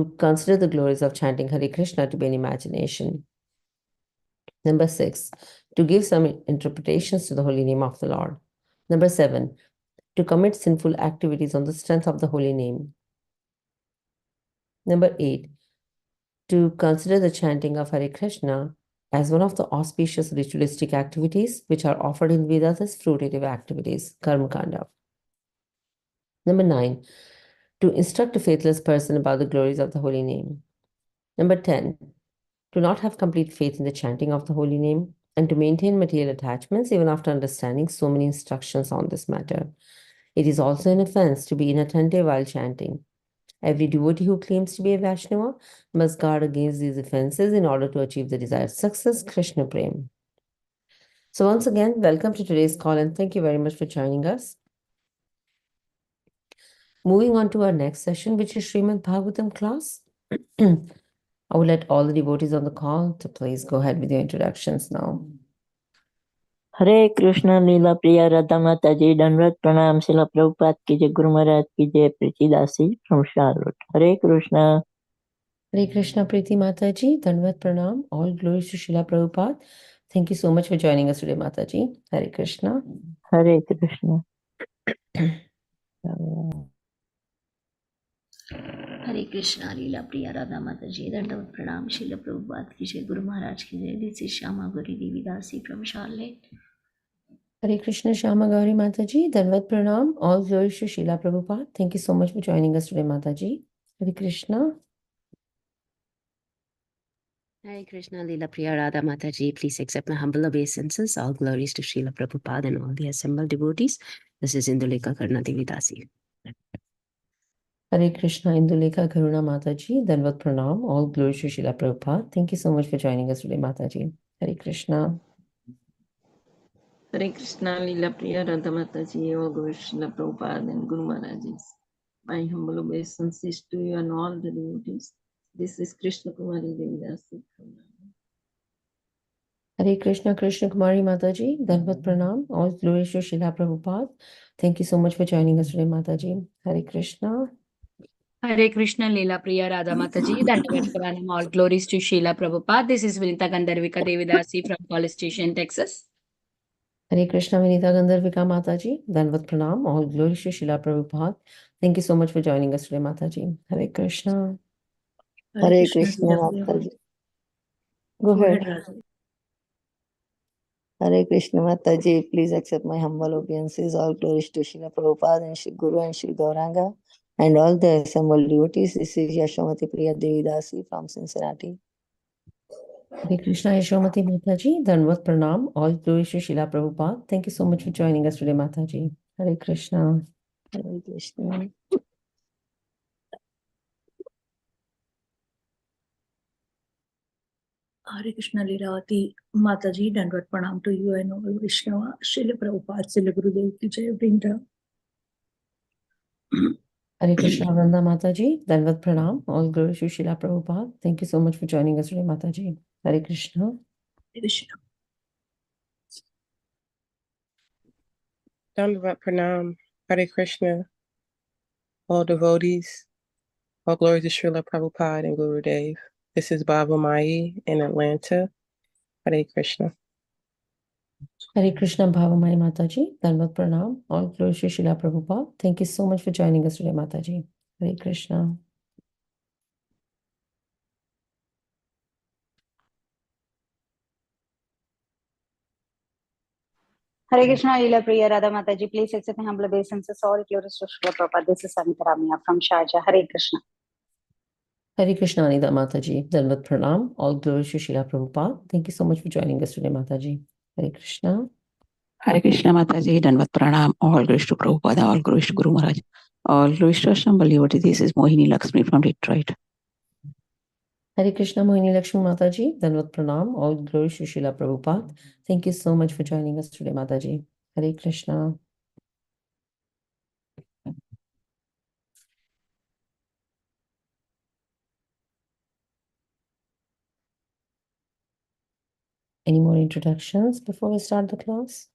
to consider the glories of chanting Hare Krishna to be an imagination. Number 6, to give some interpretations to the holy name of the Lord. Number 7, to commit sinful activities on the strength of the holy name. Number 8, to consider the chanting of Hare Krishna as one of the auspicious ritualistic activities which are offered in Vedas as fruitative activities, karma kanda. Number 9, to instruct a faithless person about the glories of the holy name. Number 10, to not have complete faith in the chanting of the holy name and to maintain material attachments even after understanding so many instructions on this matter. It is also an offense to be inattentive while chanting. Every devotee who claims to be a Vaishnava must guard against these offenses in order to achieve the desired success, Krishna Prem. So once again, welcome to today's call and thank you very much for joining us. Moving on to our next session, which is Srimad Bhagavatam class. I will let all the devotees on the call to please go ahead with your introductions now. Hare Krishna Leela Priya Radha Mataji Danvat Pranam Srila Prabhupada ki jai, Guru Maharaj ki jai, Priti Dasi from Charlotte. Hare Krishna. Hare Krishna Priti Mataji, Danvat Pranam, all glories to Srila Prabhupada. Thank you so much for joining us today, Mataji. Hare Krishna. Hare Krishna. Hare Krishna Leela Priya Radha Mataji Dandavat Pranam Srila Prabhupada ki jai, Guru Maharaj ki jai. This is Shama Gauri Devi Dasi from Charlotte. Hare Krishna Shama Gauri Mataji, Danvat Pranam, all glories to Srila Prabhupada. Thank you so much for joining us today, Mataji. Hare Krishna. Hare Krishna Leela Priya Radha Mataji, please accept my humble obeisances. All glories to Srila Prabhupada and all the assembled devotees. This is Indulekha Karna Devi Dasi. Hare Krishna Indulekha Karuna Mataji, Danvat Pranam, all glories to Srila Prabhupada. Thank you so much for joining us today, Mataji. Hare Krishna. Hare Krishna Leela Priya Radha Mataji, all glories to Srila Prabhupada and Guru Maharajis. My humble obeisances to you and all the devotees. This is Krishna Kumari Devidasi. Hare Krishna Krishna Kumari Mataji, Danvat Pranam, all glories to Srila Prabhupada. Thank you so much for joining us today, Mataji. Hare Krishna. Hare Krishna Leela Priya Radha Mataji, Dandavat Pranam, all glories to Srila Prabhupada. This is Vinita Gandharvika Devidasi from College Station, Texas. Hare Krishna Vinita Gandharvika Mataji, Danvat Pranam, all glories to Srila Prabhupada. Thank you so much for joining us today, Mataji. Hare Krishna. Hare Krishna Mataji. Go ahead. Hare Krishna Mataji, please accept my humble obeisances. All glories to Srila Prabhupada and Shri Guru and Shri Gauranga and all the assembled devotees. This is Yashomati Priya Devidasi from Cincinnati. Hare Krishna Yashomati Mataji, Danvat Pranam, all glories to Srila Prabhupada. Thank you so much for joining us today, Mataji. Hare Krishna. Hare Krishna. Hare Krishna Leelavati Mataji, Dandavat Pranam to you and all Vaishnava, Srila Prabhupada, Srila Gurudev ki jai, Vrinda. Hare Krishna Vranda Mataji, Danvat Pranam, all glories to Srila Prabhupada. Thank you so much for joining us today, Mataji. Hare Krishna. Hare Krishna. Dandavat Pranam, Hare Krishna, all devotees, all glory to Srila Prabhupada and Gurudev. This is Baba Mai in Atlanta. Hare Krishna. Hare Krishna Bhavamai Mataji, Danvat Pranam, all glories to Srila Prabhupada. Thank you so much for joining us today, Mataji. Hare Krishna. Hare Krishna Leela Priya Radha Mataji, please accept my humble obeisances. All glories to Srila Prabhupada. This is Samik from Sharjah. Hare Krishna. Hare Krishna Anida Mataji, Danvat Pranam, all glories to Srila Prabhupada. Thank you so much for joining us today, Mataji. Hare Krishna. Hare Krishna Mataji, Danvat Pranam, all glories to Prabhupada, all glories to Guru Maharaj, all glories to Assembled devotees. This is Mohini Lakshmi from Detroit. Hare Krishna Mohini Lakshmi Mataji, Danvat Pranam, all glories to Srila Prabhupada. Thank you so much for joining us today, Mataji. Hare Krishna. Any more introductions before we start the class?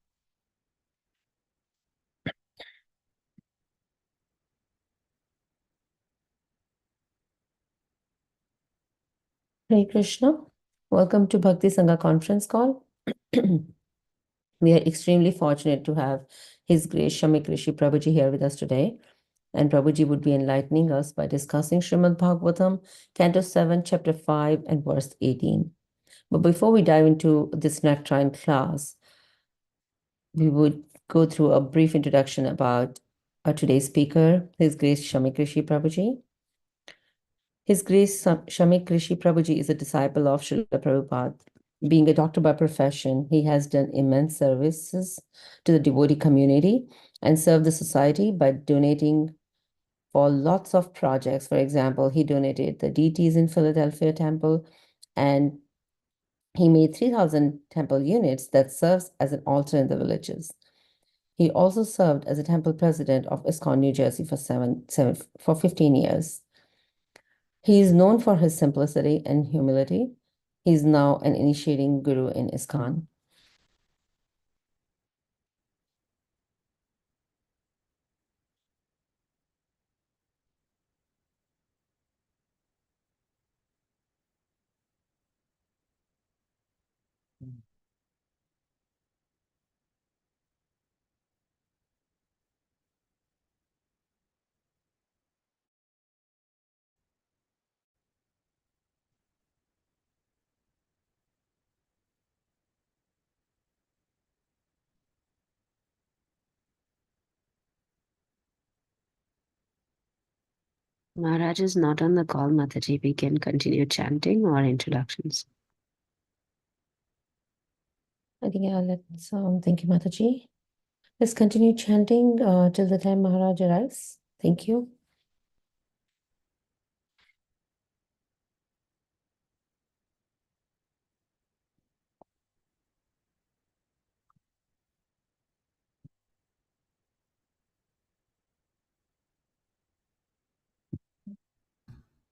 Hare Krishna. Welcome to Bhakti Sanga conference call. We are extremely fortunate to have His Grace Shamik Rishi Prabhuji here with us today. And Prabhuji would be enlightening us by discussing Srimad Bhagavatam, Canto 7, Chapter 5, and verse 18. But before we dive into this nectarine class, we would go through a brief introduction about our today's speaker, His Grace Shamik Rishi Prabhuji. His Grace Shamik Rishi Prabhuji is a disciple of Srila Prabhupada. Being a doctor by profession, he has done immense services to the devotee community and served the society by donating for lots of projects. For example, he donated the deities in Philadelphia temple, and he made 3,000 temple units that serves as an altar in the villages. He also served as a temple president of ISKCON New Jersey for 15 years. He is known for his simplicity and humility. He is now an initiating guru in ISKCON. Maharaj is not on the call, Mataji. We can continue chanting or introductions. I think let's thank you, Mataji. Let's continue chanting till the time Maharaj arrives. Thank you.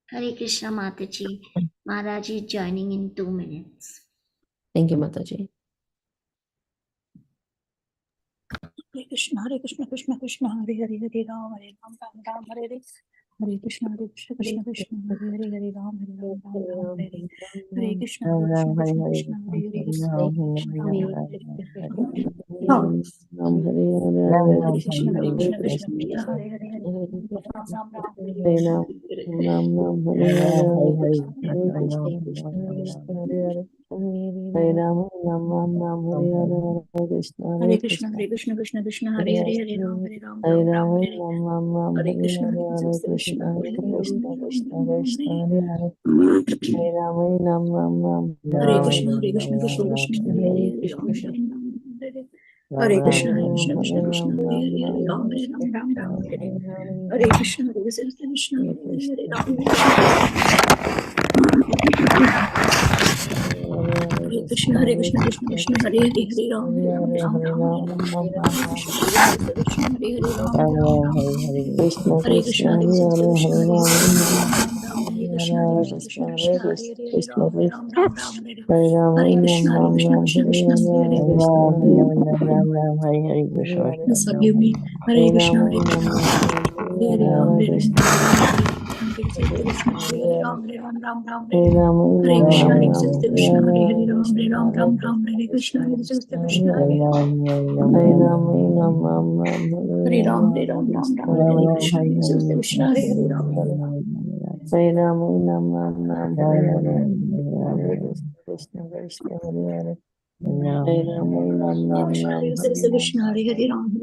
Hare Krishna Mataji. Maharaj is joining in 2 minutes. Thank you, Mataji. Hare Krishna, Krishna Krishna, Hare Hare, Hare Ram, Ram Ram, Hare Hare. Hare Krishna, Krishna Krishna, Hare Hare, Hare Ram, Ram Ram, Hare Hare. Hare Krishna, Krishna Krishna, Hare Hare, Hare Krishna, Hare Hare, Krishna Krishna, Hare Hare, Ram Ram, Hare Hare Krishna, Krishna Krishna, Hare Hare, Hare Ram, Ram Ram, Hare Hare Krishna, Krishna, Hare Krishna, Hare Krishna, Krishna Krishna, Hare Hare, Hare Krishna, Krishna Krishna, Hare Hare, Ram Ram, Hare Hare Krishna, Krishna, Hare Ram, Hare Krishna, Krishna Krishna, Hare Hare, Ram Ram, Hare Krishna, Hare Ram, Hare Krishna, Krishna, Hare Krishna, Krishna, Hare Ram, Hare Krishna, Krishna, Hare Krishna, forgive me. Hare Krishna, Hare Ram, Hare Krishna, Hare Ram, Ram, Hare Krishna, Krishna, Hare Ram, Hare Krishna, Krishna, Hare Ram, Hare Krishna, Krishna, Hare Ram. Krishna, Hare Ram, Hare Krishna, Krishna, Hare Ram, Hare Krishna, Krishna, Hare Ram, Hare Krishna, Krishna, Hare Ram, Hare Krishna, Krishna, Hare Ram, Hare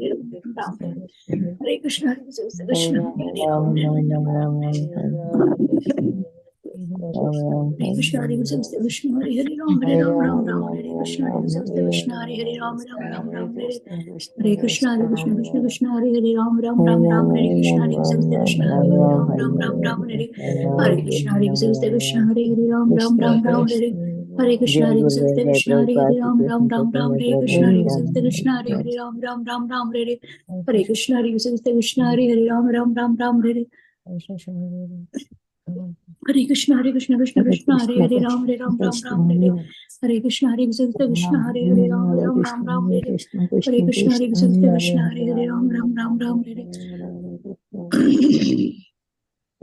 Krishna, Krishna, Hare Ram, Hare Krishna, Krishna, Hare Ram, Hare Hare Krishna, Krishna, Hare Ram, Hare Krishna, Krishna, Hare Ram, Hare Krishna, Krishna, Hare Ram, Hare Hare Krishna, Krishna, Krishna, Hare Ram, Hare Hare Krishna, Krishna, Hare Ram, Hare Hare Krishna, Krishna, Hare Ram, Hare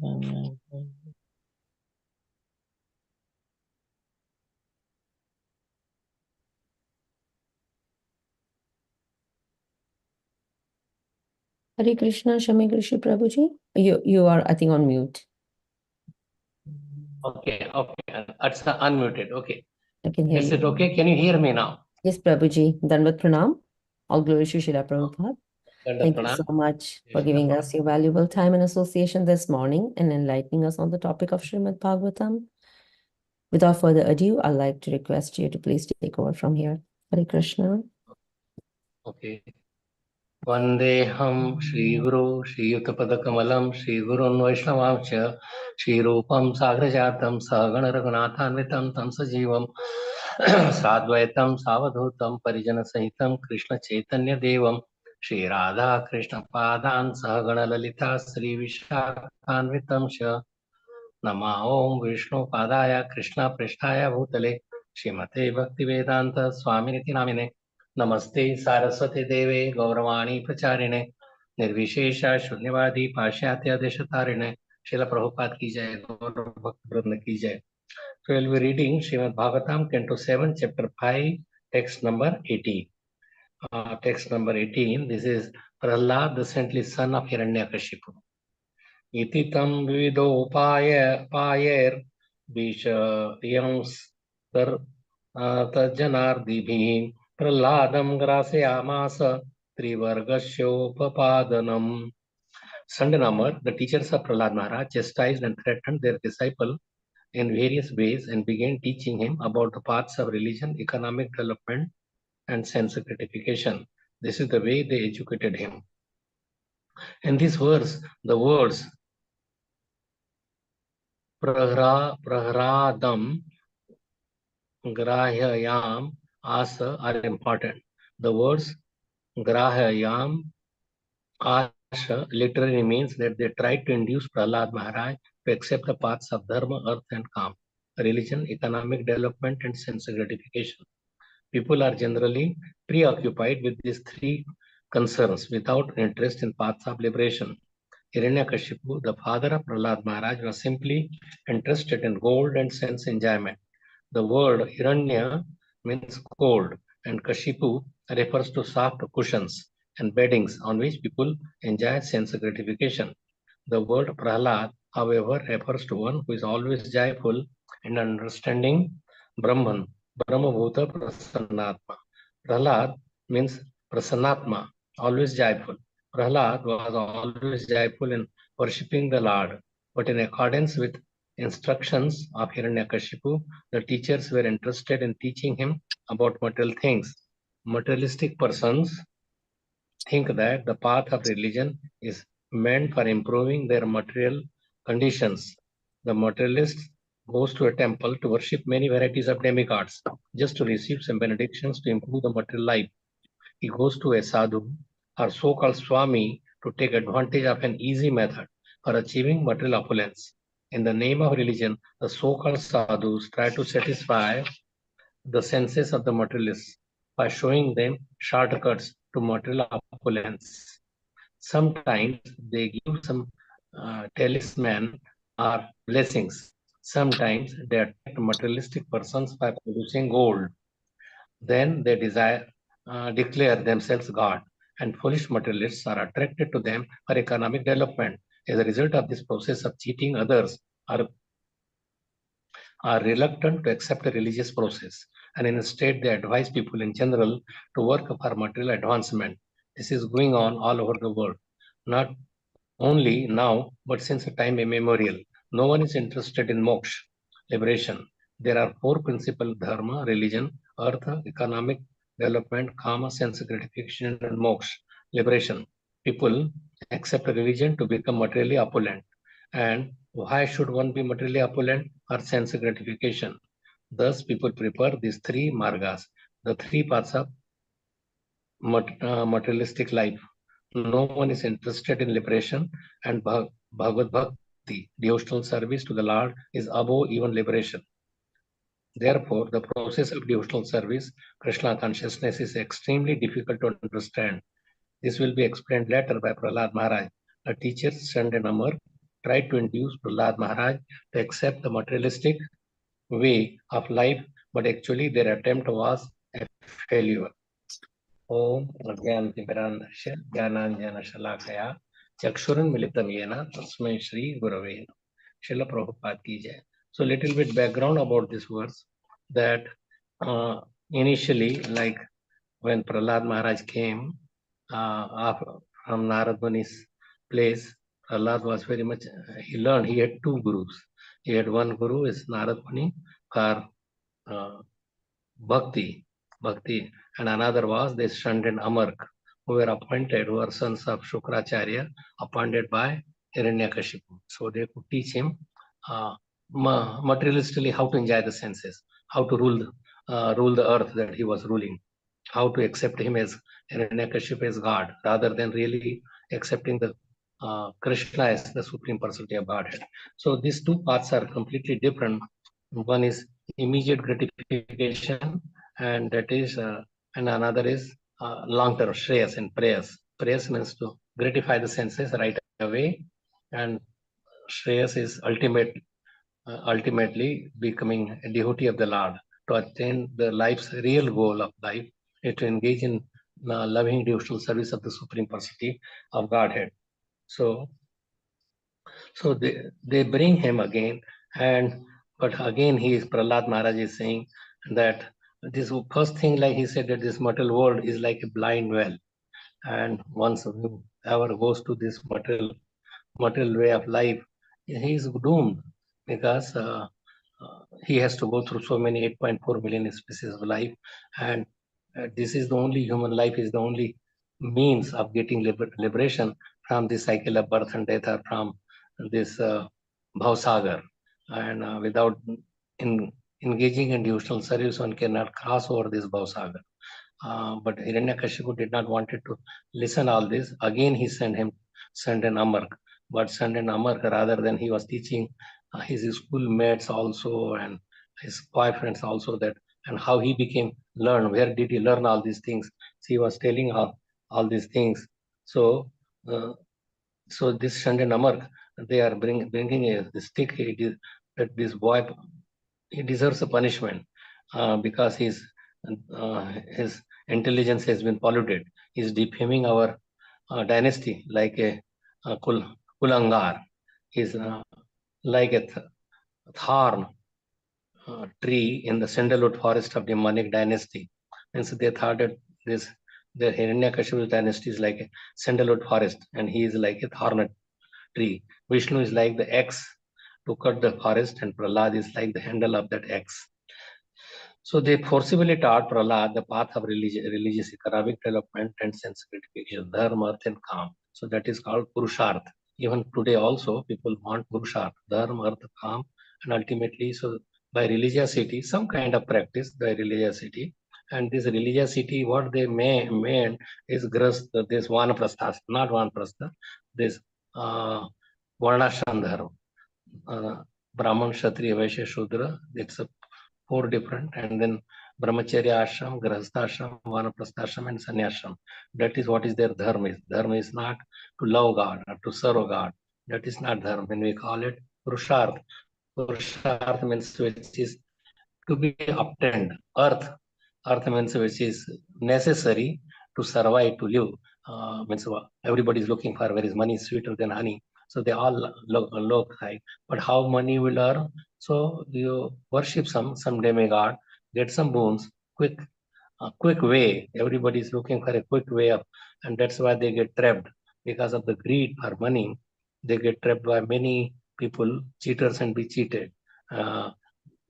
Hare Krishna, Shamik Rishi Prabhuji. You are, I think, on mute. Okay. It's unmuted. Okay. I can hear Is you. it okay? Can you hear me now? Yes, Prabhuji. Dandavat Pranam. All glories to Srila Prabhupada. Thank you so much for giving us your valuable time and association this morning and enlightening us on the topic of Srimad Bhagavatam. Without further ado, I'd like to request you to please take over from here. Hare Krishna. Okay. Vandeham Shri Guru Shri Yutapadakamalaam Shri Gurun Vaishnavamcha Shri Rupam Sagrajatam Sagana Raghunathanvitam Tam Sajivam Sadvaitam Savadhutam Parijana Sahitam Krishna Chaitanya Devam Shri Radha Krishna Padan Sagana Lalita Sri Vishakhanvitam Sha Nama Om Vishnu Padaya Krishna Prishtaya Bhutale Shrimate Bhakti Vedanta Swaminiti Namine Namaste Saraswati Deve Gauravani Pracharine Nirvishesha Shunyavadi Pashyatya Deshatarine Srila Prabhupada ki jai, Gaur Bhakti Vrinda ki jai. So we'll be reading Srimad Bhagavatam, Canto 7, Chapter 5, text number 18. Text number 18, this is Prahlad, the saintly son of Hiranyakashipu. Iti tam vividopayer vishayamstar tajanardibhi praladam grasayamasa trivargasyopapadanam. Sunday number, the teachers of Prahlad Maharaj chastised and threatened their disciple in various ways and began teaching him about the paths of religion, economic development, and sense gratification. This is the way they educated him. In this verse, the words Prahradam Grahyayam Asa are important. The words Grahyayam Asha literally means that they tried to induce Prahlad Maharaj to accept the paths of dharma, earth, and calm, religion, economic development, and sense gratification. People are generally preoccupied with these three concerns without interest in paths of liberation. Hiranyakashipu, the father of Prahlad Maharaj, was simply interested in gold and sense enjoyment. The word Hiranya means gold, and Kashipu refers to soft cushions and beddings on which people enjoy sense gratification. The word Prahlad, however, refers to one who is always joyful and understanding Brahman, Brahmabhuta Prasannatma. Prahlad means Prasannatma, always joyful. Prahlad was always joyful in worshipping the Lord, but in accordance with instructions of Hiranyakashipu, the teachers were interested in teaching him about material things. Materialistic persons think that the path of religion is meant for improving their material conditions. The materialist goes to a temple to worship many varieties of demigods just to receive some benedictions to improve the material life. He goes to a sadhu or so-called swami to take advantage of an easy method for achieving material opulence. In the name of religion, the so-called sadhus try to satisfy the senses of the materialists by showing them shortcuts to material opulence. Sometimes they give some talisman or blessings. Sometimes they attract materialistic persons by producing gold. Then they declare themselves God, and foolish materialists are attracted to them for economic development. As a result of this process of cheating others, are reluctant to accept a religious process, and instead they advise people in general to work for material advancement. This is going on all over the world, not only now, but since a time immemorial. No one is interested in moksha, liberation. There are four principal dharma, religion, earth, economic development, karma, sense gratification, and moksha, liberation. People accept a religion to become materially opulent. And why should one be materially opulent or sense gratification? Thus, people prefer these three margas, the three paths of materialistic life. No one is interested in liberation, and Bhagavad Bhakti, devotional service to the Lord, is above even liberation. Therefore, the process of devotional service, Krishna consciousness, is extremely difficult to understand. This will be explained later by Prahlad Maharaj, a teacher, Sunday number tried to induce Prahlad Maharaj to accept the materialistic way of life, but actually their attempt was a failure. Om Ajnanatimirandasya Jnananjana Shalakaya Chakshuran Militam Yena Tasmai Shri Gurave Srila Prabhupada ki jai. So little bit background about this verse, that initially, like when Prahlad Maharaj came from Narad Muni's place, Prahlad was very much, he learned, he had two gurus. He had one guru is Narad Muni for Bhakti, and another was this Shand and Amark, who were appointed, who are sons of Shukracharya, appointed by Hiranyakashipu. So they could teach him materialistically how to enjoy the senses, how to rule the earth that he was ruling, how to accept him as Hiranyakashipu as God, rather than really accepting the Krishna as the supreme personality of Godhead. So these two paths are completely different. One is immediate gratification, and that is, and another is long-term shreyas and prayas. Prayas means to gratify the senses right away, and shreyas is ultimately becoming a devotee of the Lord, to attain the life's real goal of life, is to engage in loving devotional service of the Supreme Personality of Godhead. So they bring him again, but again Prahlad Maharaj is saying that this first thing, like he said, that this material world is like a blind well, and once whoever goes to this material way of life, he is doomed, because he has to go through so many 8.4 million species of life, and this is the only human life, is the only means of getting liberation from this cycle of birth and death, or from this Bhausagar. And without engaging in devotional service, one cannot cross over this Bhausagar. But Hiranyakashipu did not want to listen all this. Again, he sent an Amark, but sent an Amark rather than he was teaching his schoolmates also and his boyfriends also, that, and how he became learned. Where did he learn all these things? So he was telling all these things. So this Shand and Amark, they are bringing a stick. That this boy, he deserves a punishment because his intelligence has been polluted. He's defaming our dynasty like a Kulangar. He's like a thorn tree in the sandalwood forest of the Manik dynasty. And so they thought that the Hiranyakashipu dynasty is like a sandalwood forest, and he is like a thorn tree. Vishnu is like the axe to cut the forest, and Prahlad is like the handle of that axe. So they forcibly taught Prahlad the path of religious, economic development, and sense gratification, dharma, arth, and kam. So that is called Purusharth. Even today also, people want Purusharth, dharma, arth, kam, and ultimately, so by religiosity, some kind of practice by religiosity. And this religiosity, what they meant is this vanaprastha, not vanaprastha, this varnashram dharma, Brahman, Kshatriya, Vaishya, Shudra. It's a 4 different, and then brahmacharya ashram, grahastha ashram, vanaprastha ashram, and sannyashram. That is what is their dharma. Dharma is not to love God or to serve God. That is not dharma. When we call it purusharth, purusharth means which is to be obtained. Earth means which is necessary to survive, to live. Means everybody is looking for where is money sweeter than honey. So they all look high. But how money will earn? So you worship some demigod, get some boons, quick way. Everybody is looking for a quick way up, and that's why they get trapped because of the greed for money. They get trapped by many people, cheaters, and be cheated.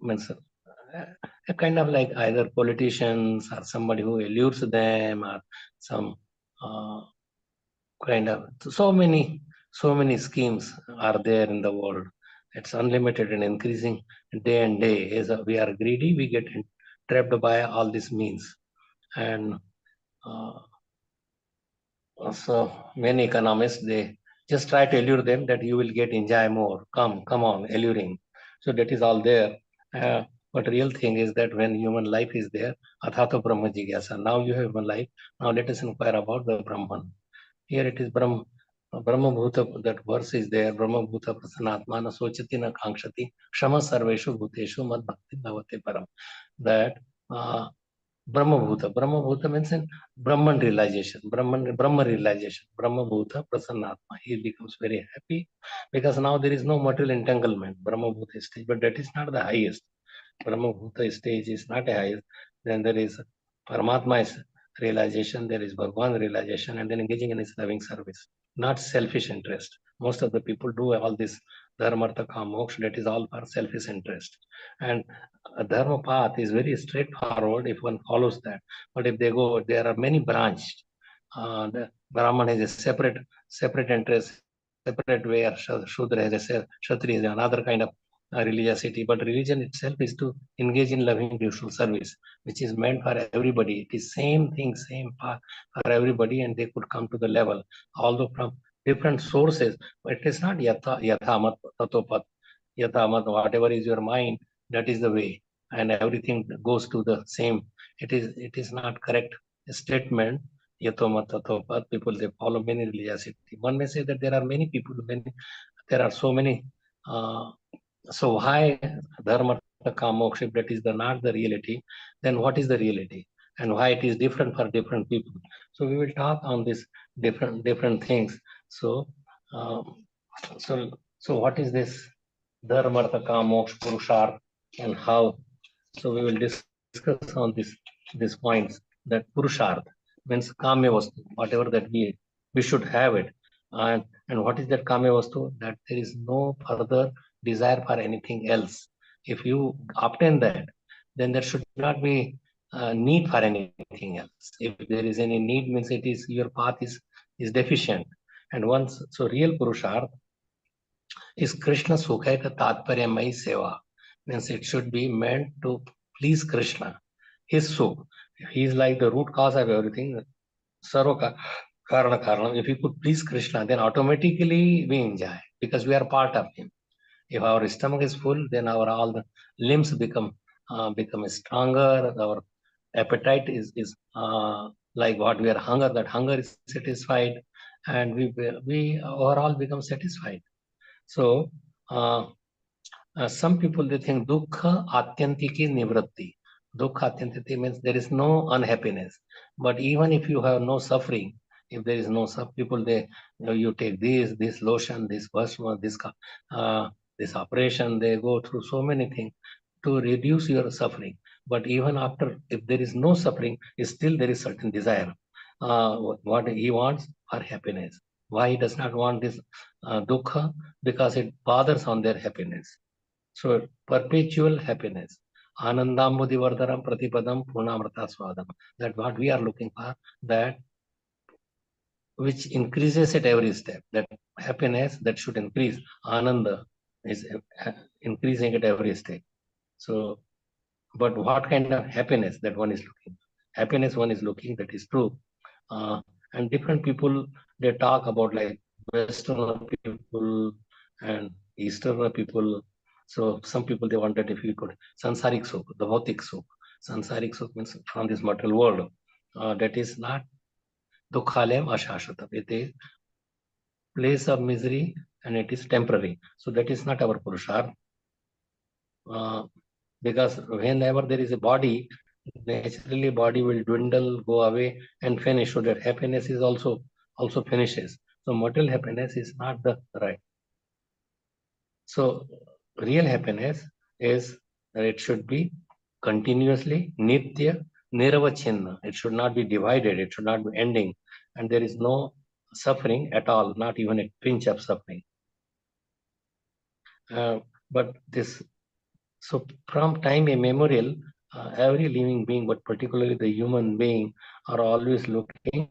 Means a kind of like either politicians or somebody who allures them, or some kind of, so many schemes are there in the world. It's unlimited and increasing day and day. As we are greedy, we get trapped by all these means. And so many economists, they just try to allure them that you will get enjoy more. Come on, alluring. So that is all there. But real thing is that when human life is there, athato brahma jigyasa. Now you have human life. Now let us inquire about the Brahman. Here it is Brahma Bhuta, that verse is there. Brahma Bhuta Prasanatma na sochati na kankshati shama sarveshu bhuteshu mad bhakti bhavate param. That Brahma Bhuta means in Brahman realization, Brahma realization, Brahma Bhuta Prasannatma. He becomes very happy because now there is no material entanglement, Brahma Bhuta stage, but that is not the highest. Brahma Bhuta stage is not a highest. Then there is Paramatma realization, there is Bhagwan realization, and then engaging in his loving service, not selfish interest. Most of the people do all this dharma, artha, kama, moksha, that is all for selfish interest. And a dharma path is very straightforward if one follows that. But if they go, there are many branched. The Brahman has a separate interest, separate way, or Shudra has a Kshatriya is another kind of religiosity. But religion itself is to engage in loving devotional service, which is meant for everybody. It is same thing, same path for everybody, and they could come to the level, although from different sources. But it is not yathamat tatopat. Yathamat, whatever is your mind, that is the way, and everything goes to the same. It is not correct statement. Yathamat tatopat. People, they follow many religiosity. One may say that there are many people, there are so many. So why dharma, kama, moksha, if that is not the reality, then what is the reality? And why it is different for different people? So we will talk on this different things. So so what is this dharma, artha, kama, moksha, purusharth, and how? So we will discuss on these points. That purusharth means kamya vastu, whatever that we should have it. And what is that kamya vastu? That there is no further desire for anything else. If you obtain that, then there should not be need for anything else. If there is any need, means it is your path is deficient. And once, so real purusharth is Krishna Sukhaika Tatparyamai Seva. Means it should be meant to please Krishna. His Sukh. He is like the root cause of everything. Sarva Karana Karanam. If we could please Krishna, then automatically we enjoy because we are part of him. If our stomach is full, then all the limbs become stronger. Our appetite is like what we are hunger. That hunger is satisfied, and we overall become satisfied. So some people, they think dukkha atyantiki nivratti. Dukkha atyantiki means there is no unhappiness. But even if you have no suffering, if there is no people, you take this lotion, this bhasma, this operation, they go through so many things to reduce your suffering. But even after, if there is no suffering, still there is certain desire. What he wants are happiness. Why he does not want this dukkha? Because it bothers on their happiness. So perpetual happiness. Anandambudivardharam pratipadam punamrata swadam. That what we are looking for, that which increases at every step. That happiness that should increase. Ananda is increasing at every step. So, but what kind of happiness that one is looking? Happiness one is looking, that is true. And different people, they talk about like Western people and Eastern people. So some people, they wanted if you could sansarik sukh, the bhautik sukh. Sansarik sukh means from this material world. That is not dukhalayam ashashvatam. It is place of misery and it is temporary. So that is not our purusharth. Because whenever there is a body, naturally body will dwindle, go away and finish. So that happiness is also finishes. So material happiness is not the right. So real happiness is that it should be continuously nitya niravachinna. It should not be divided. It should not be ending. And there is no suffering at all, not even a pinch of suffering. But this, so from time immemorial, every living being, but particularly the human being, are always looking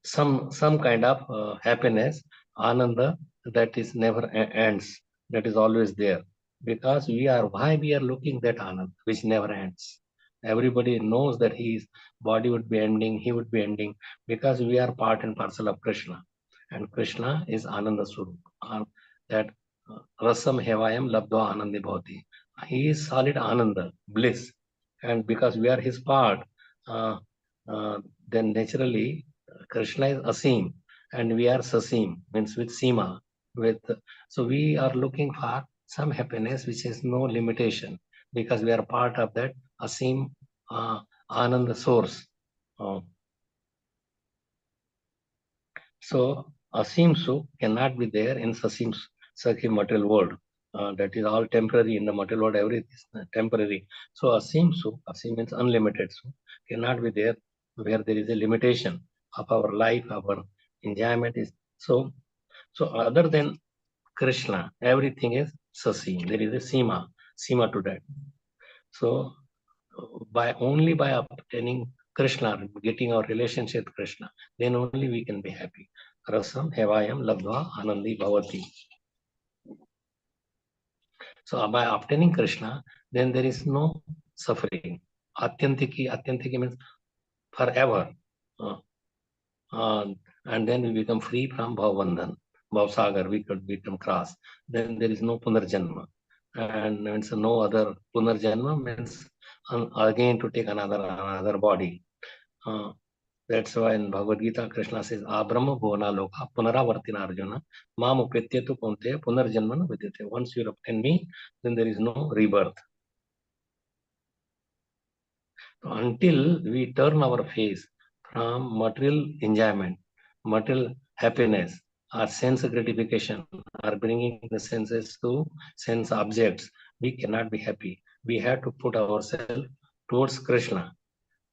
some kind of happiness, ananda, that is never ends, that is always there. Because why we are looking that ananda, which never ends. Everybody knows that his body would be ending, he would be ending, because we are part and parcel of Krishna. And Krishna is Ananda Swarup. That Rasam Hevayam Labdva Anandi Bhavati. He is solid Ananda, bliss. And because we are his part, then naturally Krishna is Asim and we are Sasim, means with Sima. So we are looking for some happiness which has no limitation because we are part of that Asim Ananda source. So Asim Sukh cannot be there in Sasim Sakhi material world. That is all temporary in the material world, everything is temporary. So Asim Sukh, Asim means unlimited Sukh, cannot be there where there is a limitation of our life, our enjoyment is. So other than Krishna, everything is Sasim. There is a Sima to that. So only by obtaining Krishna, getting our relationship with Krishna, then only we can be happy. Rasam Hevayam Labdva Anandi Bhavati. So by obtaining Krishna, then there is no suffering. Atyantiki means forever. And then we become free from Bhavabandhan, Bhavsagar, we could become cross. Then there is no Punarjanma. And means no other Punarjanma means again to take another body. That's why in Bhagavad Gita, Krishna says, Abrahma Bhuvana Loka Punaravartina Arjuna Mam Upetyetu Kunte Punarjanmana Vidyate. Once you obtain me, then there is no rebirth. So until we turn our face from material enjoyment, material happiness, or sense gratification, or bringing the senses to sense objects, we cannot be happy. We have to put ourselves towards Krishna.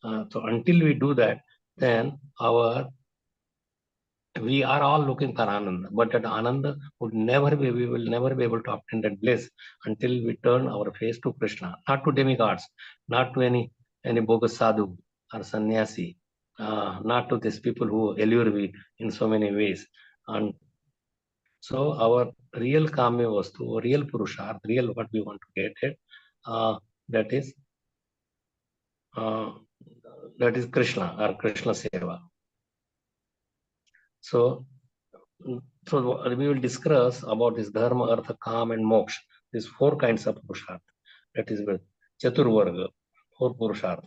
So until we do that, then we are all looking for Ananda, but that Ananda we will never be able to obtain that bliss until we turn our face to Krishna, not to demigods, not to any bogus sadhu or sannyasi, not to these people who allure we in so many ways. And so our real kamya vastu, real purusharth, real what we want to get it, that is Krishna or Krishna seva. So we will discuss about this dharma, artha, kam, and moksha. These 4 kinds of purusharth. That is with Chaturvarga, 4 purusharth.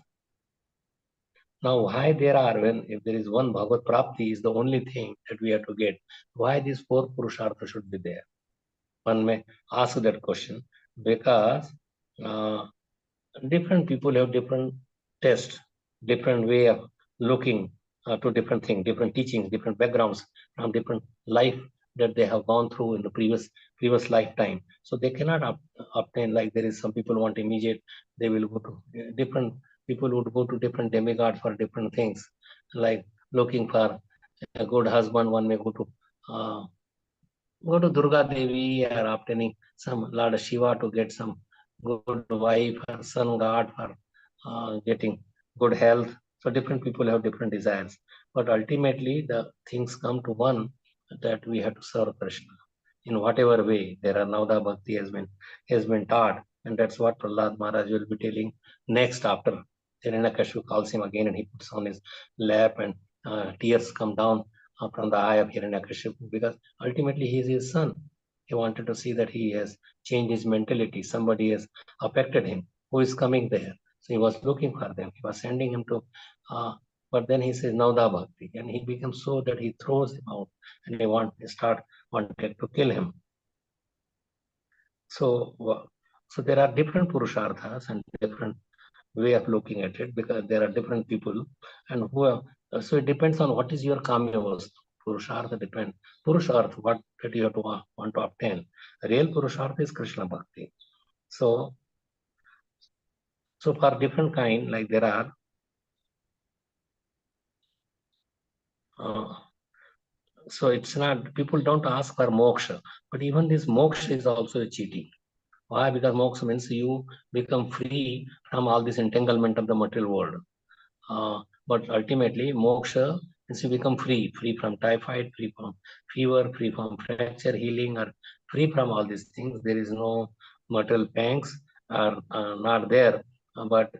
Now, why there are, if there is one Bhagavad Prapti is the only thing that we have to get, why these 4 purushartha should be there? One may ask that question because different people have different taste, different way of looking to different things, different teachings, different backgrounds, from different life that they have gone through in the previous lifetime. So they cannot obtain, like there is some people want immediate, they will go to different people would go to different demigods for different things, like looking for a good husband. One may go to Durga Devi or obtaining some Lord Shiva to get some good wife or sun god for getting good health. So different people have different desires, but ultimately the things come to one, that we have to serve Krishna in whatever way. There are Navda Bhakti has been taught, and that's what Prahlad Maharaj will be telling next after Hiranyakashipu calls him again and he puts on his lap and tears come down from the eye of Hiranyakashipu, because ultimately he is his son. He wanted to see that he has changed his mentality. Somebody has affected him. Who is coming there? So he was looking for them. He was sending him to, but then he says Navda Bhakti, and he becomes so that he throws him out, and they wanted to kill him. So there are different purusharthas and different way of looking at it, because there are different people, and so it depends on what is your kamya vastu. Purushartha depends. Purushartha, what that you have to want to obtain. Real purushartha is Krishna Bhakti. So for different kind, like there are so it's not, people don't ask for moksha, but even this moksha is also a cheating. Why? Because moksha means you become free from all this entanglement of the material world. But ultimately, moksha means you become free from typhoid, free from fever, free from fracture healing, or free from all these things. There is no material pangs are not there, but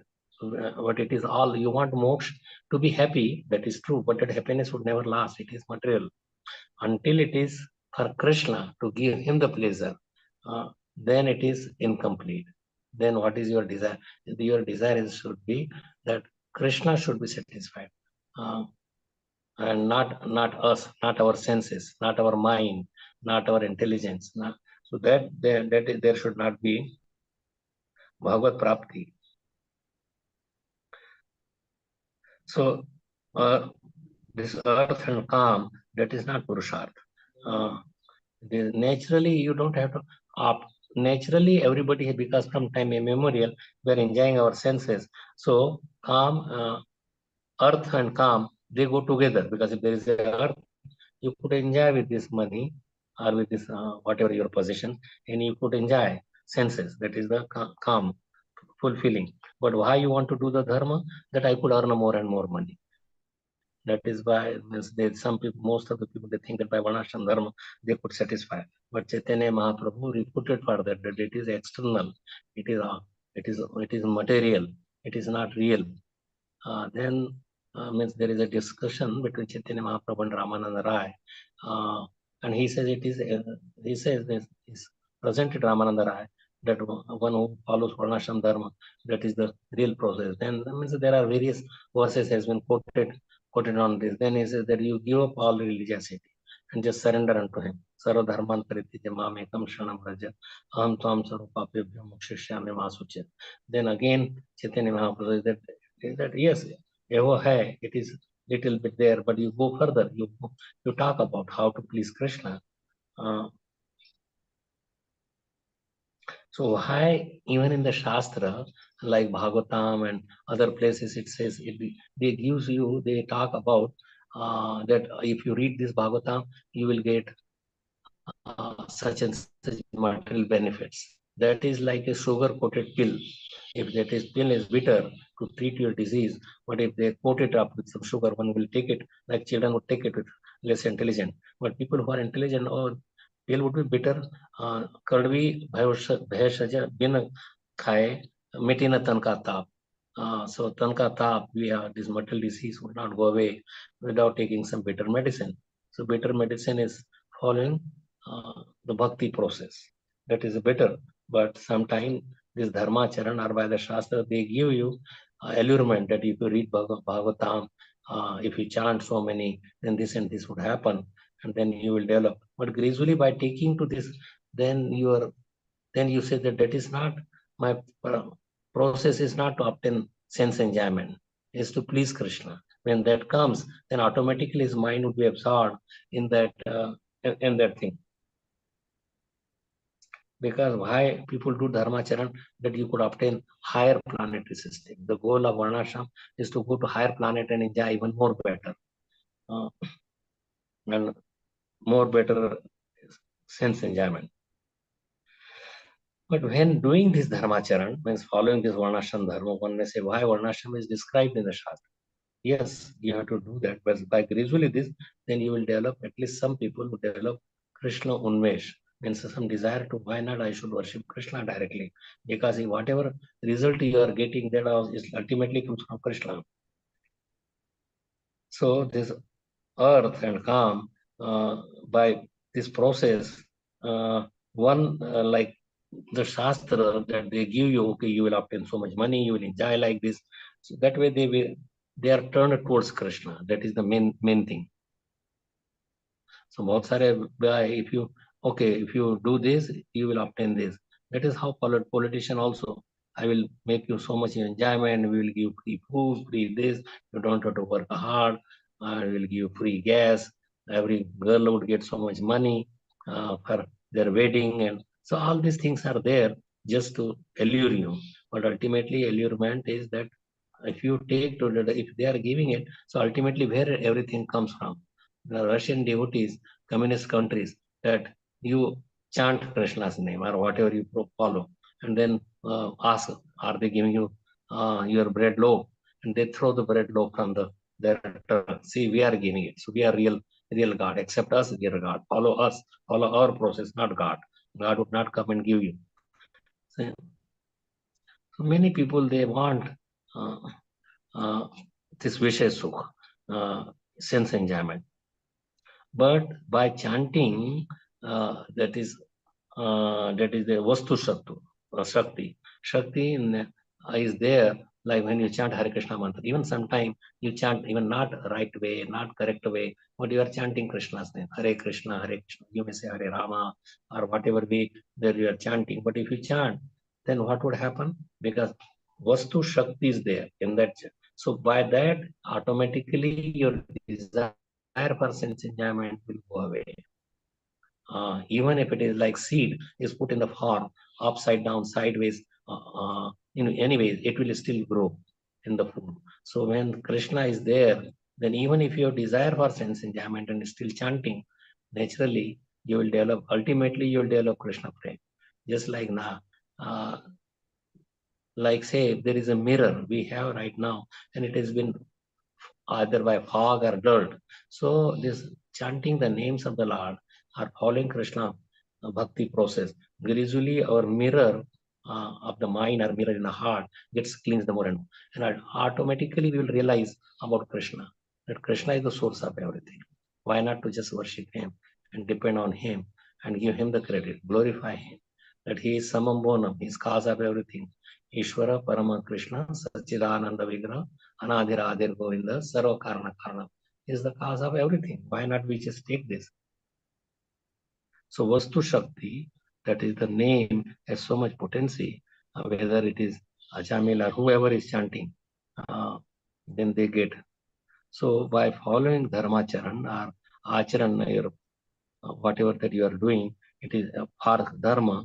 it is all, you want moksha to be happy, that is true, but that happiness would never last. It is material. Until it is for Krishna to give him the pleasure, then it is incomplete. Then what is your desire? Your desire should be that Krishna should be satisfied. and not us, not our senses, not our mind, not our intelligence. So that there should not be Bhagavad Prapti. So this earth and calm, that is not Purusharth. Naturally, you don't have to naturally everybody, because from time immemorial we are enjoying our senses. So calm, earth and calm, they go together, because if there is a earth, you could enjoy with this money or with this whatever your possession, and you could enjoy senses. That is the calm, fulfilling. But why you want to do the dharma? That I could earn more and more money. That is why some people, most of the people, they think that by Varnashram Dharma they could satisfy. But Chaitanya Mahaprabhu refuted for that it is external, it is material, it is not real. Then means there is a discussion between Chaitanya Mahaprabhu and Ramananda Rai, and he says he says this is presented Ramananda Rai that one who follows Varnashram Dharma, that is the real process. Then means there are various verses has been quoted on this. Then he says that you give up all religiosity and just surrender unto him. Sarva dharman parititya mamekam shanam raja aham tvam sarupapebhyo mokshishyami masuchet. Then again Chaitanya Mahaprabhu says that yes, evo hai, it is little bit there, but you go further. You talk about how to please Krishna. So why even in the Shastra, like Bhagavatam and other places, it says they talk about that if you read this Bhagavatam, you will get such and such material benefits. That is like a sugar-coated pill. If that pill is bitter to treat your disease, but if they coat it up with some sugar, one will take it, like children would take it with less intelligent. But people who are intelligent, pill would be bitter. Kadvi bhaya bin khaye mitina tan ka taap. So tan ka taap, this material disease would not go away without taking some bitter medicine. So bitter medicine is following the bhakti process. That is better. But sometimes this dharma charan or by the shastra, they give you allurement that if you read Bhagavatam, if you chant so many, then this and this would happen, and then you will develop. But gradually by taking to this, then you say that is not my process, is not to obtain sense enjoyment, is to please Krishna. When that comes, then automatically his mind would be absorbed in that thing. Because why people do dharma charan, that you could obtain higher planetary system. The goal of Varnashram is to go to higher planet and enjoy even more better and more better sense enjoyment. But when doing this dharma charan, means following this Varnashram dharma, one may say why Varnashram is described in the Shastra. Yes, you have to do that, but by gradually this, then you will develop, at least some people who develop Krishna Unmesh, means some desire to why not I should worship Krishna directly, because whatever result you are getting, that is ultimately comes from Krishna. So this earth and calm, by this process, like the Shastra that they give you, okay, you will obtain so much money, you will enjoy like this. So that way they are turned towards Krishna. That is the main thing. So बहुत सारे, if you do this, you will obtain this. That is how politician also. I will make you so much enjoyment. We will give free food, free this. You don't have to work hard. I will give free gas. Every girl would get so much money for their wedding, and so all these things are there just to allure you. But ultimately, allurement is that if you take to if they are giving it, so ultimately where everything comes from. The Russian devotees, communist countries, that you chant Krishna's name or whatever you follow, and then ask, are they giving you your bread loaf? And they throw the bread loaf from their truck. See, we are giving it. So we are real God. Accept us, dear God. Follow us. Follow our process, not God. God would not come and give you. So many people, they want this Vishaya Sukh, sense enjoyment. But by chanting, that is the Vastu Shakti. Shakti is there Like when you chant Hare Krishna mantra, even sometime you chant even not right way, not correct way, but you are chanting Krishna's name, Hare Krishna, Hare Krishna. You may say Hare Rama or whatever way that you are chanting. But if you chant, then what would happen? Because Vastu Shakti is there in that. So by that, automatically your desire for sense enjoyment will go away. Even if it is like seed is put in the form upside down, sideways, in any way, it will still grow in the food. So when Krishna is there, then even if your desire for sense enjoyment and still chanting, naturally you will develop. Ultimately, you will develop Krishna prema. Just like now, like say there is a mirror we have right now, and it has been either by fog or dirt. So this chanting the names of the Lord or following Krishna bhakti process, gradually our mirror of the mind or mirror in the heart gets cleansed more and more. And automatically we will realize about Krishna, that Krishna is the source of everything. Why not to just worship him and depend on him and give him the credit, glorify him, that he is Samam Bonam, he is cause of everything. Ishvara Parama Krishna Sachidananda Vigraha Anadhiradir Govinda Sarva Karana Karana is the cause of everything. Why not we just take this? So Vastu Shakti, that is the name, has so much potency, whether it is Ajamil or whoever is chanting, then they get. So by following Dharmacharan or Acharan, whatever that you are doing, it is for Dharma,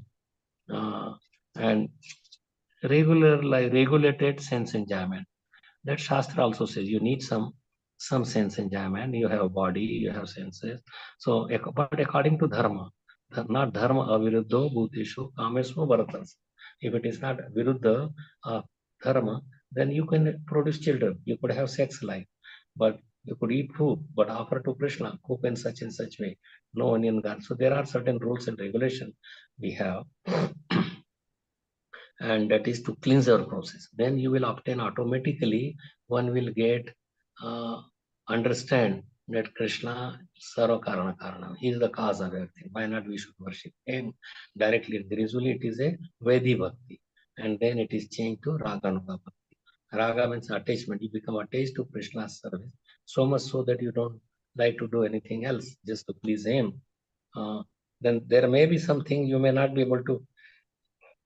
and regulated sense enjoyment. That Shastra also says you need some sense enjoyment. You have a body, you have senses. So, but according to Dharma, not Dharma aviruddho bhuteshu kamesmo bharatas. If it is not viruddha Dharma, then you can produce children. You could have sex life, but you could eat food, but offer to Krishna, cook in such and such way. No onion garden. So there are certain rules and regulations we have. And that is to cleanse our process. Then you will obtain automatically, one will get, understand that Krishna Sarva Karana Karana, he is the cause of everything. Why not we should worship him directly? Gradually it is a Vedi Bhakti, and then it is changed to Raganuga Bhakti. Raga means attachment. You become attached to Krishna's service, so much so that you don't like to do anything else, just to please him. Then there may be something you may not be able to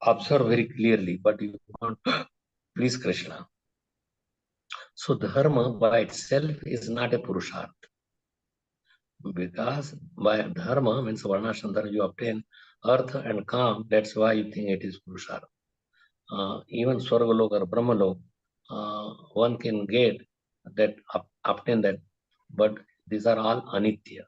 observe very clearly, but you want please Krishna. So dharma by itself is not a purusharth, because by dharma means varnashrama you obtain earth and calm. That's why you think it is purusharth. Even Swargalok or Brahmalok, one can get that, obtain that, but these are all anitya.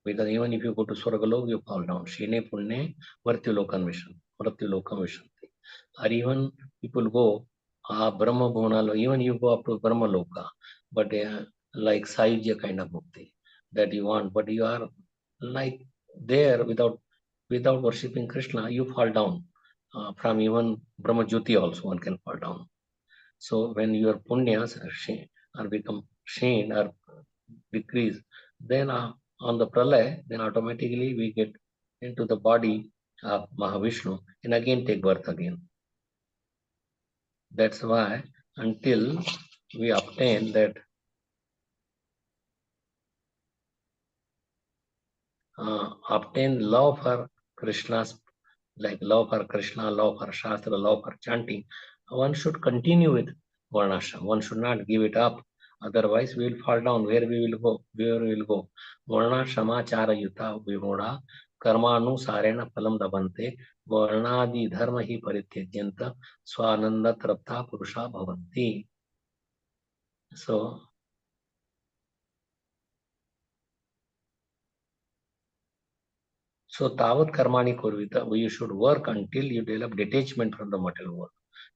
Because even if you go to Swargalok, you fall down. Shine Pune Vartyulokan Mission. Or even people go Brahma Bhunalo, even you go up to Brahma Loka, but like Saiyajya kind of mukti that you want, but you are like there without worshipping Krishna, you fall down. From even Brahma Jyoti also one can fall down. So when your punyas are become seen or decrease, then on the pralay, then automatically we get into the body of Mahavishnu and again take birth again. That's why until we obtain that obtain love for Krishna's, like love for Krishna, love for Shastra, love for chanting, one should continue with Varnashram. One should not give it up. Otherwise, we will fall down. Where we will go? Varnashrama yuta vimoda karmanu sarena phalam dabante varnadi dharma hi parityajyanta swananda trapta purusha bhavanti. So tavat karmani kurvita, we should work until you develop detachment from the material world,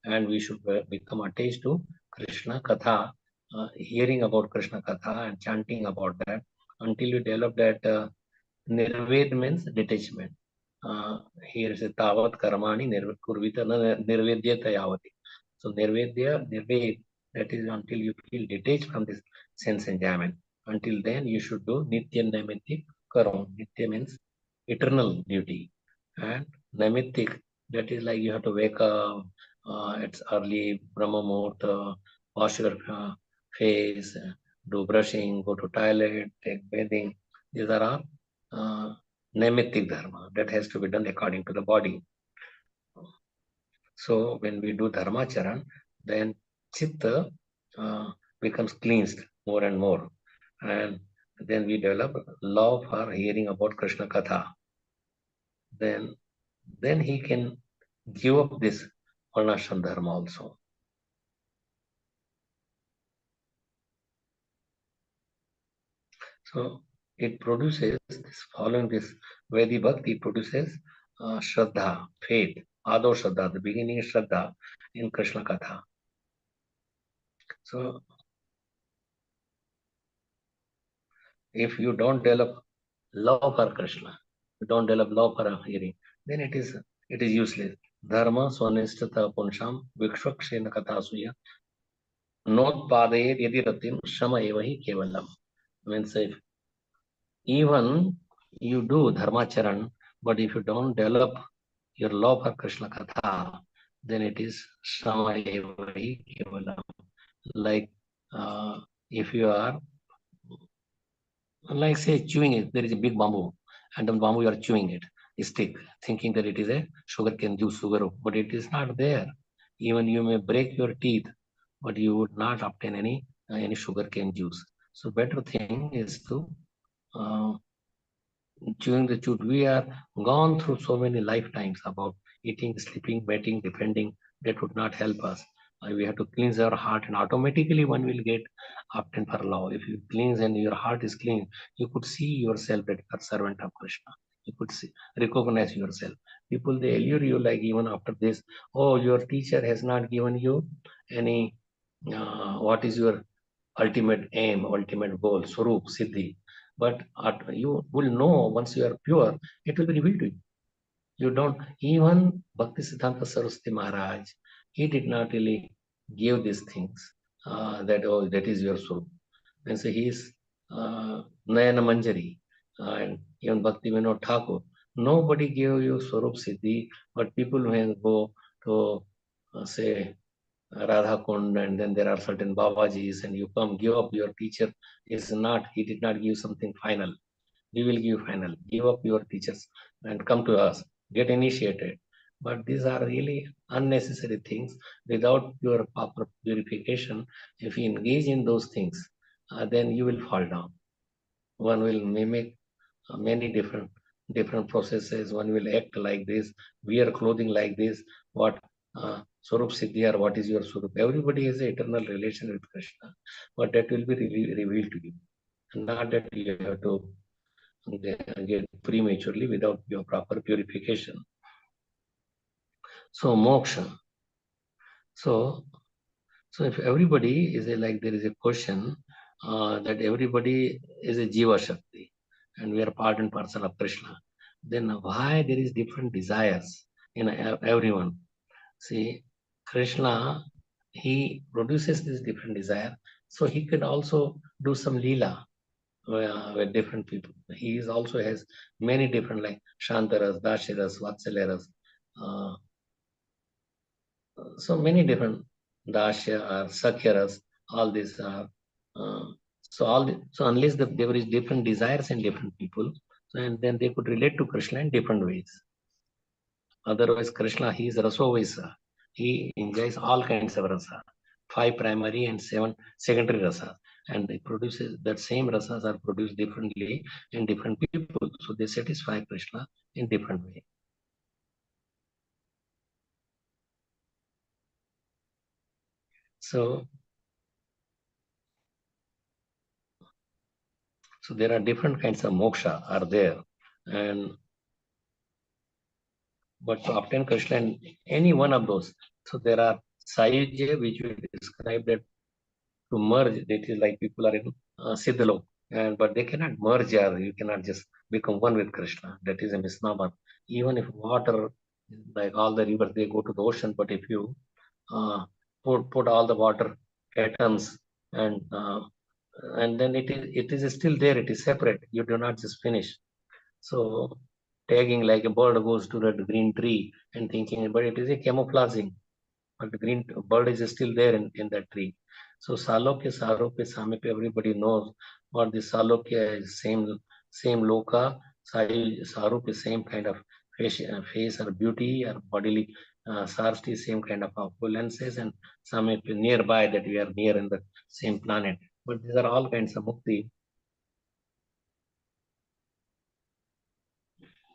and we should become attached to Krishna Katha, hearing about Krishna Katha and chanting about that until you develop that nirved means detachment. Here is a tavat karmani kurvita nirvedyata yavati. So nirvedya, nirved, that is until you feel detached from this sense enjoyment. Until then, you should do nitya naimittik karam. Nitya means eternal duty, and naimittik, that is like you have to wake up It's early Brahma Muhurta, wash your face, do brushing, go to toilet, take bathing. These are all naimittik dharma that has to be done according to the body. So when we do dharma charan, then chitta becomes cleansed more and more, and then we develop love for hearing about Krishna Katha. Then he can give up this varnashram dharma also. So it produces this, following this Vedic Bhakti produces Shraddha, faith, Ado Shraddha, the beginning is Shraddha in Krishna Katha. So if you don't develop love for Krishna, you don't develop love for hearing, then it is useless. Dharma swanistata punsham vikshakshena kathasuya notpadayet yadi ratim shama evahi kevalam. Means if even you do dharma charan, but if you don't develop your love for Krishna Katha, then it is shama evahi kevalam. Like if you are, like say chewing it, there is a big bamboo, and the bamboo you are chewing it, a stick, thinking that it is a sugarcane juice, sugar, but it is not there. Even you may break your teeth, but you would not obtain any sugarcane juice. So better thing is to chewing the chewed. We are gone through so many lifetimes about eating, sleeping, betting, defending. That would not help us. We have to cleanse our heart, and automatically one will get obtained for love. If you cleanse and your heart is clean, you could see yourself that you are servant of Krishna. You could see, recognize yourself. People, they allure you like even after this, oh, your teacher has not given you any, what is your ultimate aim, ultimate goal, Swarup, Siddhi. But you will know once you are pure, it will be revealed to you. You don't, even Bhakti Siddhanta Saraswati Maharaj, he did not really give these things that, oh, that is your Swarup. And so he is Nayana Manjari and even Bhakti Vinod Thakur. Nobody gave you Swarup Siddhi, but people when go to say Radha Kund, and then there are certain Babajis, and you come give up your teacher is not, he did not give something final. We will give final. Give up your teachers and come to us. Get initiated. But these are really unnecessary things. Without your proper purification, if you engage in those things, then you will fall down. One will mimic many different processes. One will act like this, wear clothing like this. What Swarup Siddhi, or what is your Swarup? Everybody has an eternal relation with Krishna, but that will be revealed to you. Not that you have to get prematurely without your proper purification. So moksha. So if everybody is like, there is a question that everybody is a Jiva Shakti and we are part and parcel of Krishna, then why there is different desires in everyone? See, Krishna, he produces this different desire, so he could also do some leela with different people. He is also has many different like Shantaras, Dasharas, Vatsalyaras, so many different Dasya or Sakyaras, all these are so unless there is different desires in different people, so and then they could relate to Krishna in different ways. Otherwise, Krishna, he is Rasovesa. He enjoys all kinds of rasa, 5 primary and 7 secondary rasa, and it produces that same rasas are produced differently in different people, so they satisfy Krishna in different way. So there are different kinds of moksha are there, and but to obtain Krishna in any one of those, so there are sayujya which we describe that to merge, that is like people are in Siddhalok, and but they cannot merge, or you cannot just become one with Krishna. That is a misnomer. Even if water, like all the rivers, they go to the ocean, but if you put all the water atoms and then it is still there, it is separate. You do not just finish. So tagging like a bird goes to that green tree and thinking, but it is a camouflaging. but the green bird is still there in that tree. So Salokya, Sarupya, Samipya, everybody knows what the Salokya is, same loka, Sarupya, same kind of face or beauty or bodily sarsti, same kind of opulences, and Samipya nearby, that we are near in the same planet. But these are all kinds of mukti.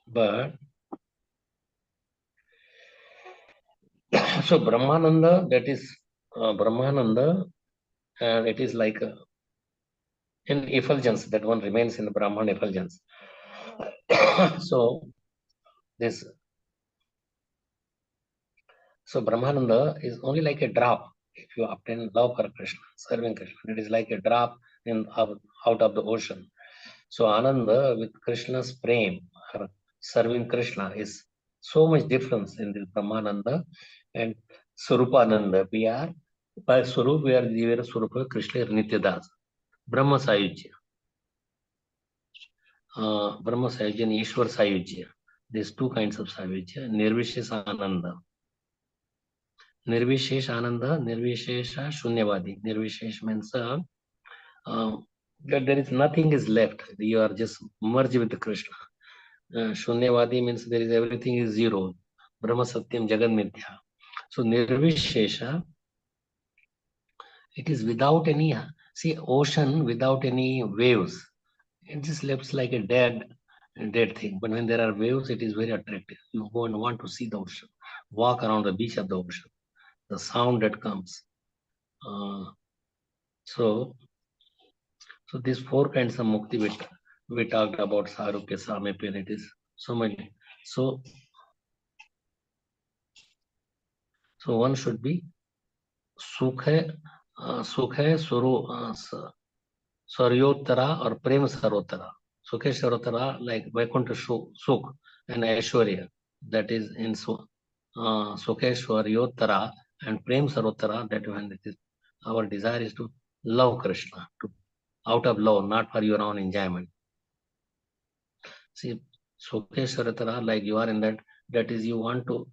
But so Brahmananda, that is Brahmananda, and it is like in effulgence, that one remains in the Brahman effulgence. So this, so Brahmananda is only like a drop. If you obtain love for Krishna, serving Krishna, it is like a drop in out of the ocean. So Ananda with Krishna's prem, or serving Krishna, is so much difference in this Brahmananda and Swarupananda. We are by Swarup, we are Jivera Swarupa, Krishna Nityadas. Brahma Sayujya. Brahma Sayujya and Ishwar Sayujya. There's two kinds of Sayujya. Nirvishesh Ananda. Nirvishesh Ananda, Nirvishesha Shunyavadi. Nirvishesh means that there is nothing is left. You are just merged with Krishna. Shunyavadi means there is everything is zero. Brahma Satyam Jagan Mithya. So Nirvishesha, it is without any, see, ocean without any waves. It just looks like a dead thing. But when there are waves, it is very attractive. You go and want to see the ocean, walk around the beach of the ocean, the sound that comes. So these four kinds of mukti we talked about, Sarupya, Samipya, it is so many. So one should be Sukha, Saryottara or Prem Sarottara. Sukha Sarottara, like Vaikuntha Sukh and Aishwarya, that is in Sukheshwaryottara, and Prem Sarottara, that when it is our desire is to love Krishna, to out of love, not for your own enjoyment. See, Sukheshwaryottara, like you are in that is you want to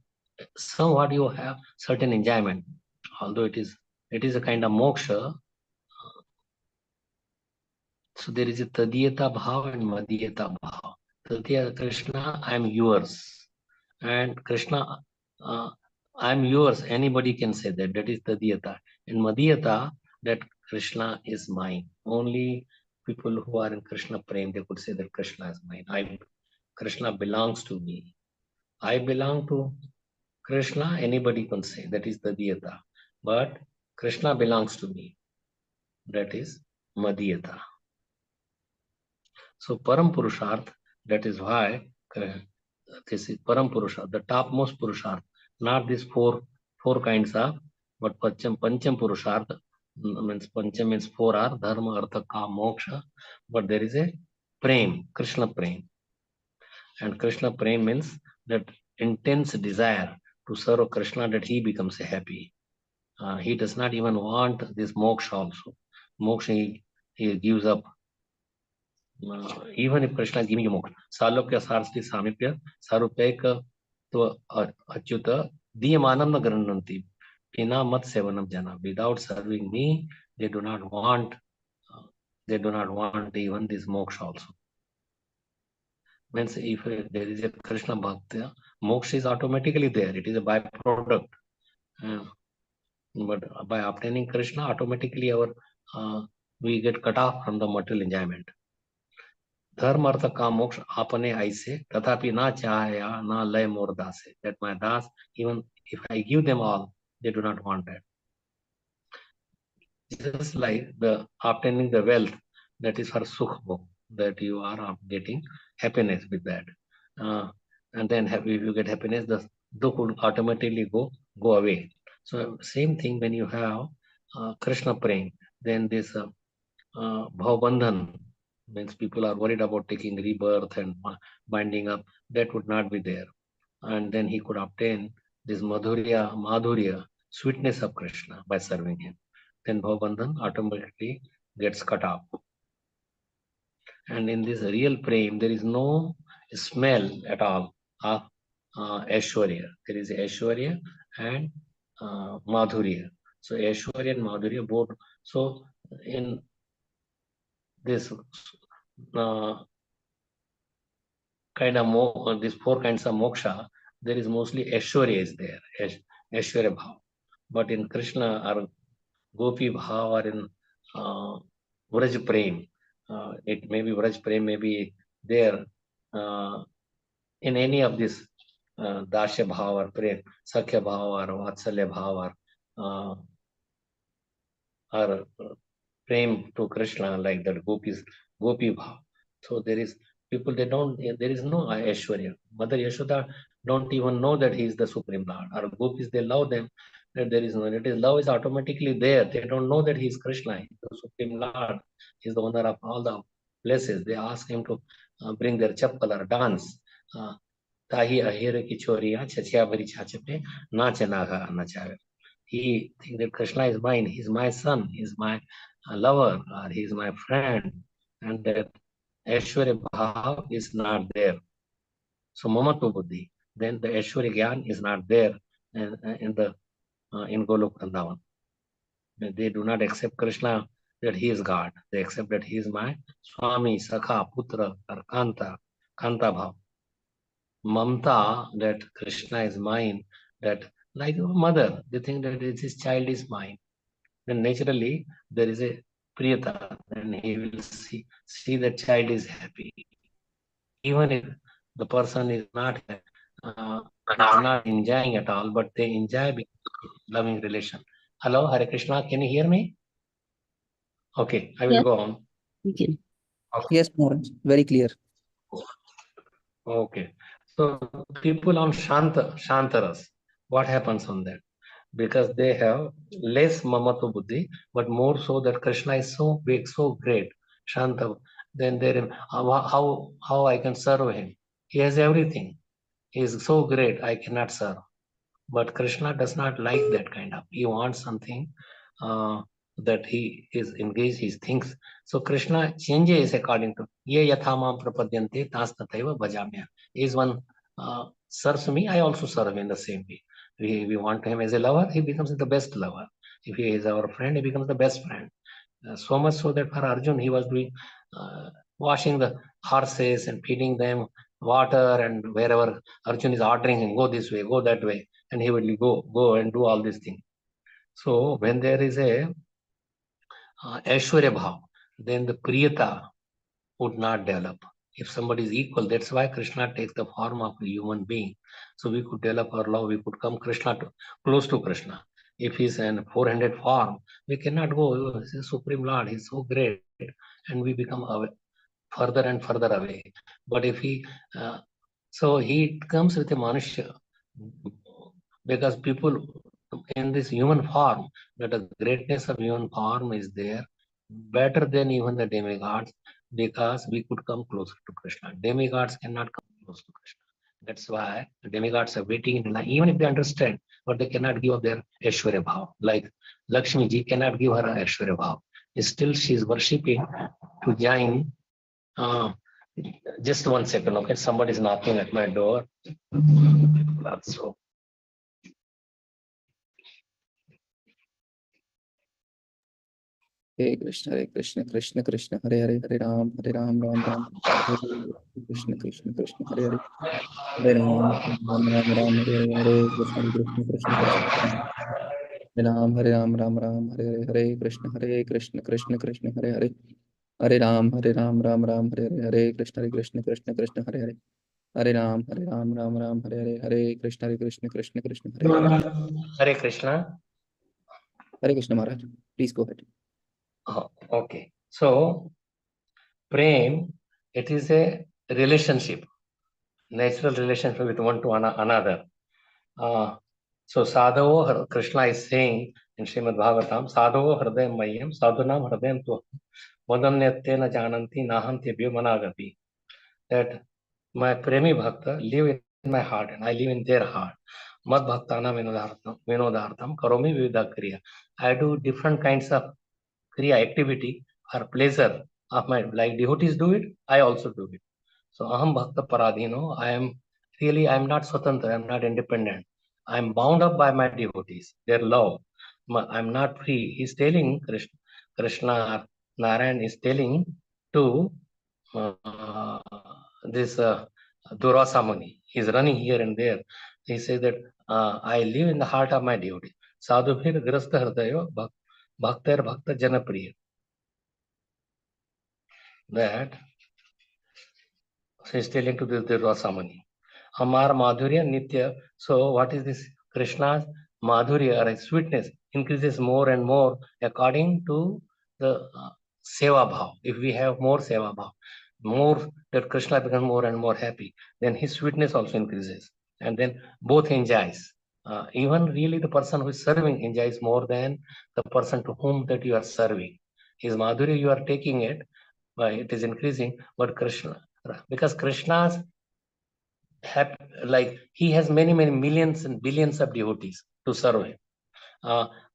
somewhat you have certain enjoyment, although it is a kind of moksha. So there is a Tadiyata Bhav and Madhyata Bhav. Tadiyata, Krishna, I am yours. And Krishna, I am yours. Anybody can say that. That is Tadiyata. And Madhyata, that Krishna is mine. Only people who are in Krishna Prem, they could say that Krishna is mine. Krishna belongs to me. I belong to Krishna, anybody can say. That is Tadiyata. But Krishna belongs to me. That is Madhyata. So Param Purusharth, that is why this is Param Purusharth, the topmost Purusharth, not these four kinds of, but Pancham Purusharth means Pancham means four are Dharma, Artha, Kam, Moksha, but there is a Prem, Krishna Prem. And Krishna Prem means that intense desire to serve Krishna, that he becomes happy. He does not even want this moksha also. Moksha he gives up. Even if Krishna is giving you moksha. Salokya sarsti samipya sarupeka to achyuta diyamanam na garananti pina mat sevanam jana. Without serving me, they do not want even this moksha also. Means if there is a Krishna bhakti, moksha is automatically there. It is a byproduct. But by obtaining Krishna, automatically we get cut off from the material enjoyment. Dharma artha kam moksha apane aise tathapi na chahaya na lay mor dase. That my das, even if I give them all, they do not want that. Just like the obtaining the wealth, that is for sukh bhog, that you are getting happiness with that. And then if you get happiness, the dukh will automatically go away. So same thing when you have Krishna praying, then this bhavbandhan, means people are worried about taking rebirth and binding up, that would not be there. And then he could obtain this madhurya, sweetness of Krishna by serving him. Then bhavbandhan automatically gets cut off. And in this real prem, there is no smell at all of Aishwarya. There is Aishwarya and Madhurya. So Aishwarya and Madhurya both. So in this kind of these four kinds of moksha, there is mostly Aishwarya is there, Aishwarya bhav. But in Krishna or Gopi bhav or in Vraj Prem, it may be Vraj Prem may be there in any of this Dasya bhav or Prem, Sakhya bhav or Vatsalya bhav or Prem to Krishna like that Gopi bhav. So there is people there is no Aishwarya. Mother Yashoda don't even know that he is the Supreme Lord. Or Gopis, they love them, that there is no, it is love is automatically there. They don't know that he is Krishna, he is the Supreme Lord, he is the owner of all the places. They ask him to bring their chappal or dance. Tahi ahira ki choriya chachya bari chache pe nache naga nachave. He thinks that Krishna is mine, he is my son, he is my lover, or he is my friend, and that Aishwarya Bhav is not there. So Mamatu Buddhi, then the Aishwarya Gyan is not there in Golok Vrindavan. They do not accept Krishna that he is God. They accept that he is my Swami, Sakha, Putra, or Kanta Bhav. Mamta, that Krishna is mine, that like a mother, they think that this child is mine. Then naturally there is a Priyata, then he will see the child is happy. Even if the person is not enjoying at all, but they enjoy because of loving relation. Hello, Hare Krishna, can you hear me? Okay, I will go on. You can. Okay. Yes, Maharaj, very clear. Okay, so people on Shantaras, what happens on that? Because they have less Mamatu Buddhi, but more so that Krishna is so big, so great, Shanta, then there, how I can serve him? He has everything. He is so great, I cannot serve. But Krishna does not like that kind of. He wants something that he is engaged, he thinks. So Krishna changes according to ye yathamam prapadyante tas tathaiva bhajamya. Is one serves me, I also serve in the same way. We want him as a lover, he becomes the best lover. If he is our friend, he becomes the best friend. So much so that for Arjun, he was doing washing the horses and feeding them water, and wherever Arjun is ordering him, go this way, go that way, and he will go and do all these things. So when there is a Aishwarya Bhav, then the Priyata would not develop. If somebody is equal, that's why Krishna takes the form of a human being. So we could develop our love, we could come close to Krishna. If he's in 400 form, we cannot go, he's a Supreme Lord, he's so great, and we become further and further away. But if so he comes with a Manusha, because people in this human form, that the greatness of human form is there, better than even the demigods, because we could come closer to Krishna. Demigods cannot come close to Krishna. That's why the demigods are waiting in line, even if they understand, but they cannot give up their Aishwarya Bhav. Like Lakshmi ji cannot give her Aishwarya Bhav. Still she is worshipping to join. Just 1 second, okay? Somebody is knocking at my door. So Hare Krishna, Krishna Krishna, Hare Hare, Hare Ram, Ram Ram, Hare Krishna, Krishna Krishna, Hare Hare, Hare Ram, Ram, Hare Hare, Krishna Krishna, Krishna Krishna, Hare Ram, Ram, Hare Hare, Krishna Krishna, Krishna Hare Hare, Hare Ram, Ram, Hare Hare, Krishna Krishna, Krishna Hare Hare, Hare Ram, Ram, Hare Hare, Hare Krishna Krishna, Krishna Hare Hare. Hare Krishna. Hare Krishna Maharaj, please go ahead. Okay. So, Prem, it is a relationship, natural relationship with one to another. So, Sadhavo, Krishna is saying in Srimad Bhagavatam, Sadhavo Hridayam Mayam, Sadhunam Hridayam Tu, Vadamnyatyena Jananti Naham Tebhyo Managapi. That my Premi Bhakta live in my heart and I live in their heart. Mad Bhaktana Vinodartham Karomi Vividha Kriya. I do different kinds of Kriya activity or pleasure of my, like devotees do it, I also do it. So Aham Bhakta Paradhino, I am not Swatantra, I am not independent. I'm bound up by my devotees, their love. I'm not free. He's telling Krishna, Narayan is telling to this Durvasa Muni. He's running here and there. He says that I live in the heart of my devotee. Sadhubhir grasta hridayo bhaktar bhakta janapriya. That he's telling to this Durvasa Muni. Amar Madhurya Nitya. So what is this? Krishna's Madhurya or sweetness increases more and more according to the Seva Bhav. If we have more Seva Bhav, more that Krishna becomes more and more happy, then his sweetness also increases. And then both enjoys. Even really the person who is serving enjoys more than the person to whom that you are serving. His Madhurya you are taking it, it is increasing, but Krishna, because Krishna's like he has many millions and billions of devotees to serve him,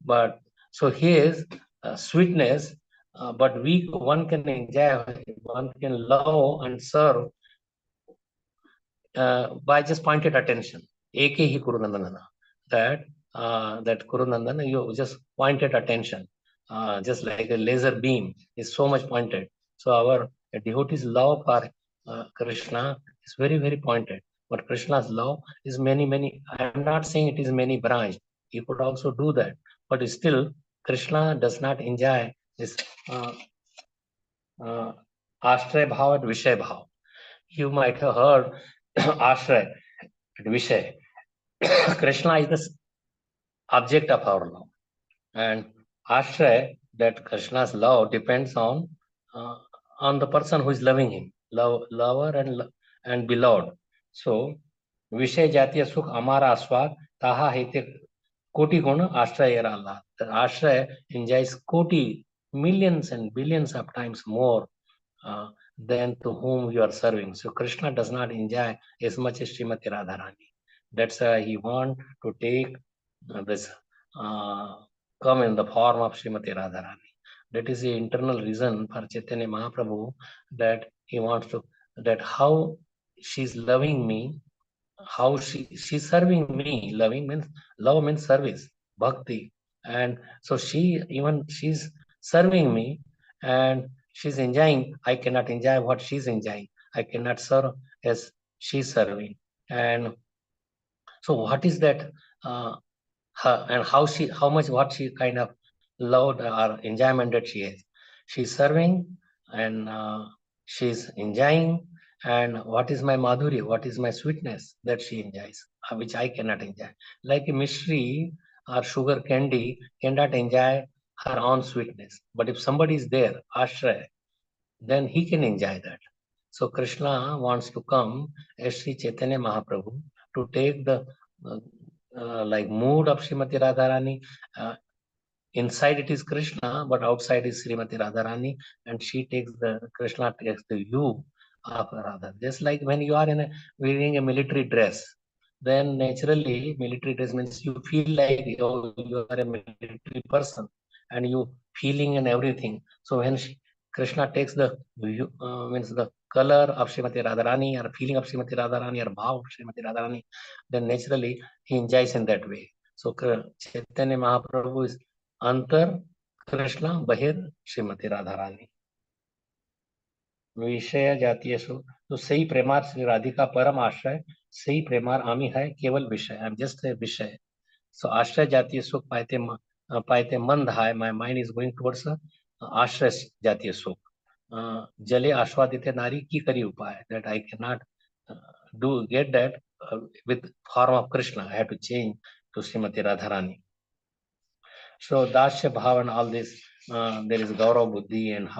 but so his sweetness, but one can enjoy, one can love and serve by just pointed attention. Eke hi Kurunandana, that that Kurunandana, you just pointed attention, just like a laser beam is so much pointed. So our devotees' love for Krishna is very pointed. But Krishna's love is many. I am not saying it is many branched. He could also do that. But still, Krishna does not enjoy this Ashray Bhav and Vishay Bhav. You might have heard Ashray and Vishay. Krishna is the object of our love. And Ashray, that Krishna's love depends on the person who is loving him, lover and beloved. So, Vishay Jatiya Sukh Amara Aswad Taha Hete Koti Guna Ashraya Allah. The Ashraya enjoys koti, millions and billions of times more than to whom you are serving. So Krishna does not enjoy as much as Srimati Radha Rani. That's why he want to take this come in the form of Srimati Radha Rani. That is the internal reason for Chaitanya Mahaprabhu, that he wants to, that how she's loving me, how she's serving me. Loving means, love means service, bhakti. And so she's serving me and she's enjoying. I cannot enjoy what she's enjoying. I cannot serve as she's serving. And so what is that and what she kind of loved or enjoyment that she has. She's serving and she's enjoying. And what is my madhuri? What is my sweetness that she enjoys, which I cannot enjoy? Like a mystery or sugar candy cannot enjoy her own sweetness. But if somebody is there, Ashray, then he can enjoy that. So Krishna wants to come as Sri Chaitanya Mahaprabhu to take the like mood of Srimati Radharani. Inside it is Krishna, but outside is Srimati Radharani, and Krishna takes the you of Radha. Just like when you are wearing a military dress, then naturally military dress means you feel like you are a military person and you feeling and everything. So when Krishna takes the means the color of Srimati Radharani or feeling of Srimati Radharani or bhav of Srimati Radharani, then naturally he enjoys in that way. So Chaitanya Mahaprabhu is अंतर कृष्ण बहिर श्रीमती राधा रानी. विषय जातीय सुख, तो सही प्रेमार श्री राधिका परम आश्रय, सही प्रेमार आमी है केवल विषय. आई एम जस्ट ए विषय. सो आश्रय जातीय सुख पाइते मंद है. My mind is going towards आश्रय जातीय सुख. जले आस्वादित नारी की करी उपाय, that I can not do get that with form of Krishna. I have to change to Shrimati Radha Rani. So Dasya Bhav and all this, there is Gaurav Buddhi and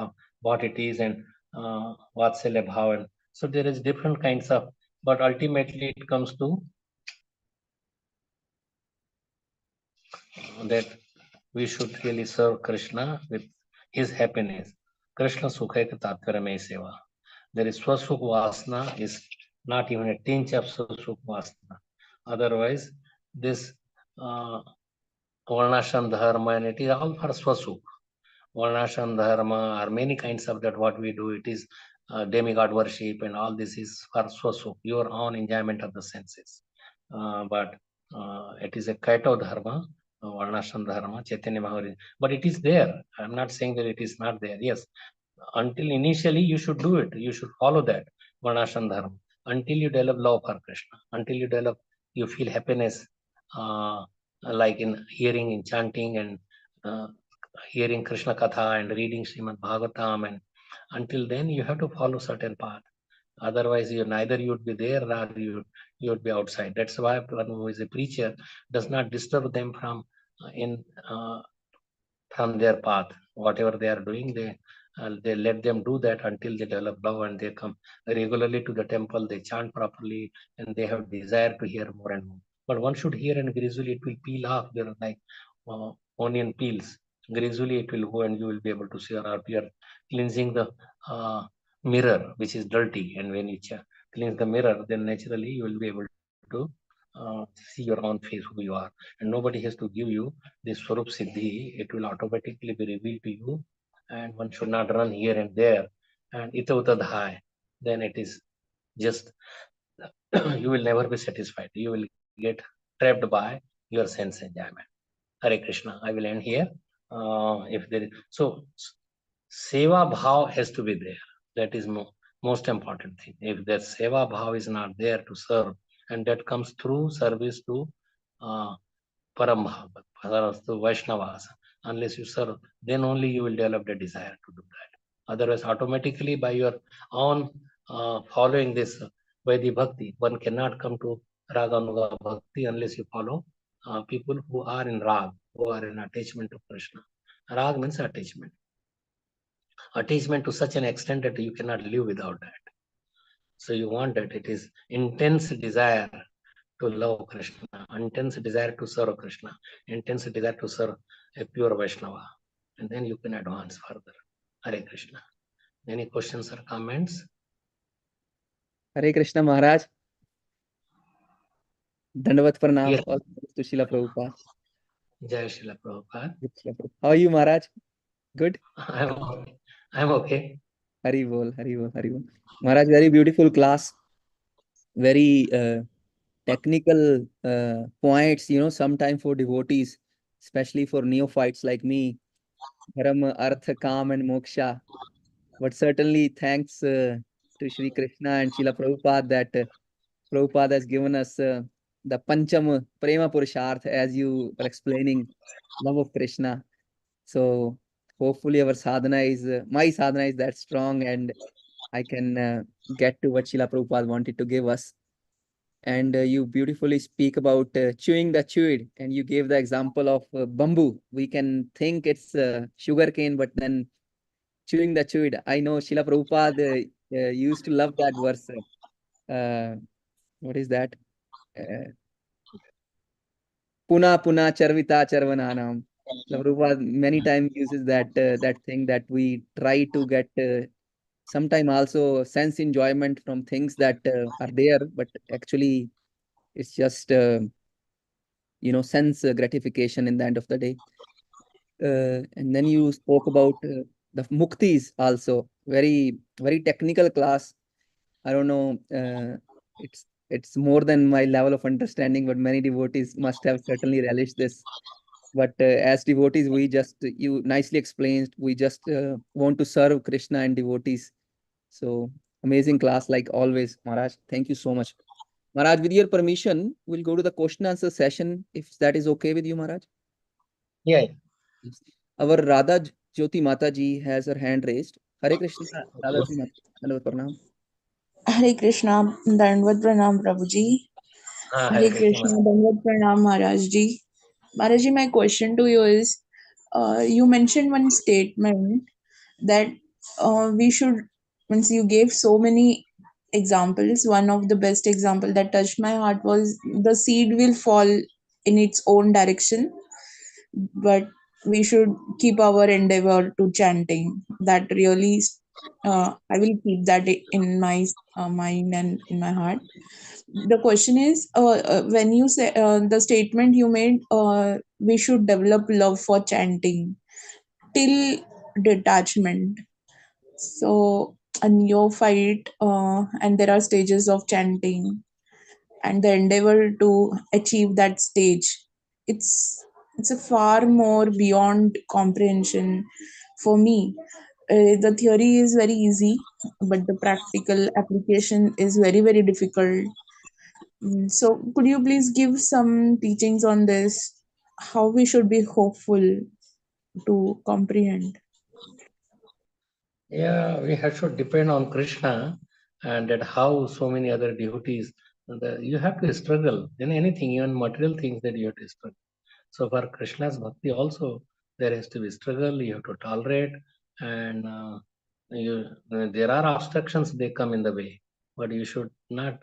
what it is, and Vatsalya Bhav. And so there is different kinds of, but ultimately it comes to that we should really serve Krishna with his happiness. Krishna Sukha ka Tattvara mein seva. There is Swasukh Vasana is not even a tinge of Swasukh Vasana. Otherwise, this Varnashram Dharma, and it is all for Swasukh. Varnashram Dharma or many kinds of that what we do, it is demigod worship and all this is for Swasukh, your own enjoyment of the senses. But It is a Kaito dharma, Varnashram dharma, Chaitanya Maharaj. But it is there. I'm not saying that it is not there. Yes, until initially you should do it. You should follow that Varnashram dharma until you develop love for Krishna. Until you feel happiness, like in hearing, in chanting, and hearing Krishna Katha and reading Srimad Bhagavatam. And until then, you have to follow certain path. Otherwise, neither you would be there nor you would be outside. That's why one who is a preacher does not disturb them from their path. Whatever they are doing, they let them do that until they develop love, and they come regularly to the temple. They chant properly, and they have desire to hear more and more. But one should hear, and gradually it will peel off. They're like onion peels. Gradually it will go, and you will be able to see, or you are cleansing the mirror which is dirty, and when you cleanse the mirror, then naturally you will be able to see your own face, who you are, and nobody has to give you this Swarup Siddhi. It will automatically be revealed to you, and one should not run here and there and ita-uta-dhai. Then it is just you will never be satisfied. You will get trapped by your sense enjoyment. Hare Krishna. I will end here. If there is, so seva bhav has to be there. That is most important thing. If that seva bhav is not there to serve, and that comes through service to Param Bhagavat, to Vaishnavas, unless you serve, then only you will develop the desire to do that. Otherwise, automatically by your own following this Vaidhi Bhakti, one cannot come to Raganuga Bhakti unless you follow people who are in Rag, who are in attachment to Krishna. Rag means attachment. Attachment to such an extent that you cannot live without that. So you want that. It is intense desire to love Krishna, intense desire to serve Krishna, intense desire to serve a pure Vaishnava. And then you can advance further. Hare Krishna. Any questions or comments? Hare Krishna Maharaj. Dandavat Pranam. Yes. All to Srila Prabhupada. Jai Srila Prabhupada. How are you, Maharaj? Good? I'm okay. Hari Bol, Hari Bol, Hari Bol. Maharaj, very beautiful class. Very technical points, sometime for devotees, especially for neophytes like me. Dharma, Artha, Kam, and Moksha. But certainly thanks to Shri Krishna and Srila Prabhupada that Prabhupada has given us the Pancham Prema Purusharth, as you were explaining, love of Krishna. So hopefully our sadhana is, my sadhana is that strong, and I can get to what Srila Prabhupada wanted to give us. And you beautifully speak about chewing the chewed, and you gave the example of bamboo. We can think it's sugar cane, but then chewing the chewed. I know Srila Prabhupada used to love that verse. What is that? Puna Puna Charvita Charvananam. Srila Prabhupada many times uses that thing that we try to get sometime also sense enjoyment from things that are there, but actually it's just sense gratification in the end of the day. And then you spoke about the muktis also. Very, very technical class. I don't know. It's more than my level of understanding, but many devotees must have certainly relished this. But as devotees, you nicely explained, we just want to serve Krishna and devotees. So amazing class like always, Maharaj. Thank you so much. Maharaj, with your permission, we'll go to the question answer session, if that is okay with you, Maharaj. Yeah. Our Radha Jyoti Mata ji has her hand raised. Hare Krishna, Radha ji Mata. Pranam. Hare Krishna, Dandavad Pranam Prabhuji. Hare Krishna, Dandavad Pranam Maharaj ji. Maharaj ji, my question to you is, you mentioned one statement that we should, once you gave so many examples, one of the best example that touched my heart was the seed will fall in its own direction, but we should keep our endeavor to chanting. That really, I will keep that in my mind and in my heart. The question is, when you say the statement you made, we should develop love for chanting till detachment. So a neophyte, and there are stages of chanting. and the endeavor to achieve that stage. It's a far more beyond comprehension for me. The theory is very easy, but the practical application is very, very difficult. So, could you please give some teachings on this? How we should be hopeful to comprehend? Yeah, we have to depend on Krishna, and that how so many other devotees, you have to struggle in anything, even material things, that you have to struggle. So for Krishna's bhakti also, there has to be struggle, you have to tolerate, and there are obstructions, they come in the way, but you should not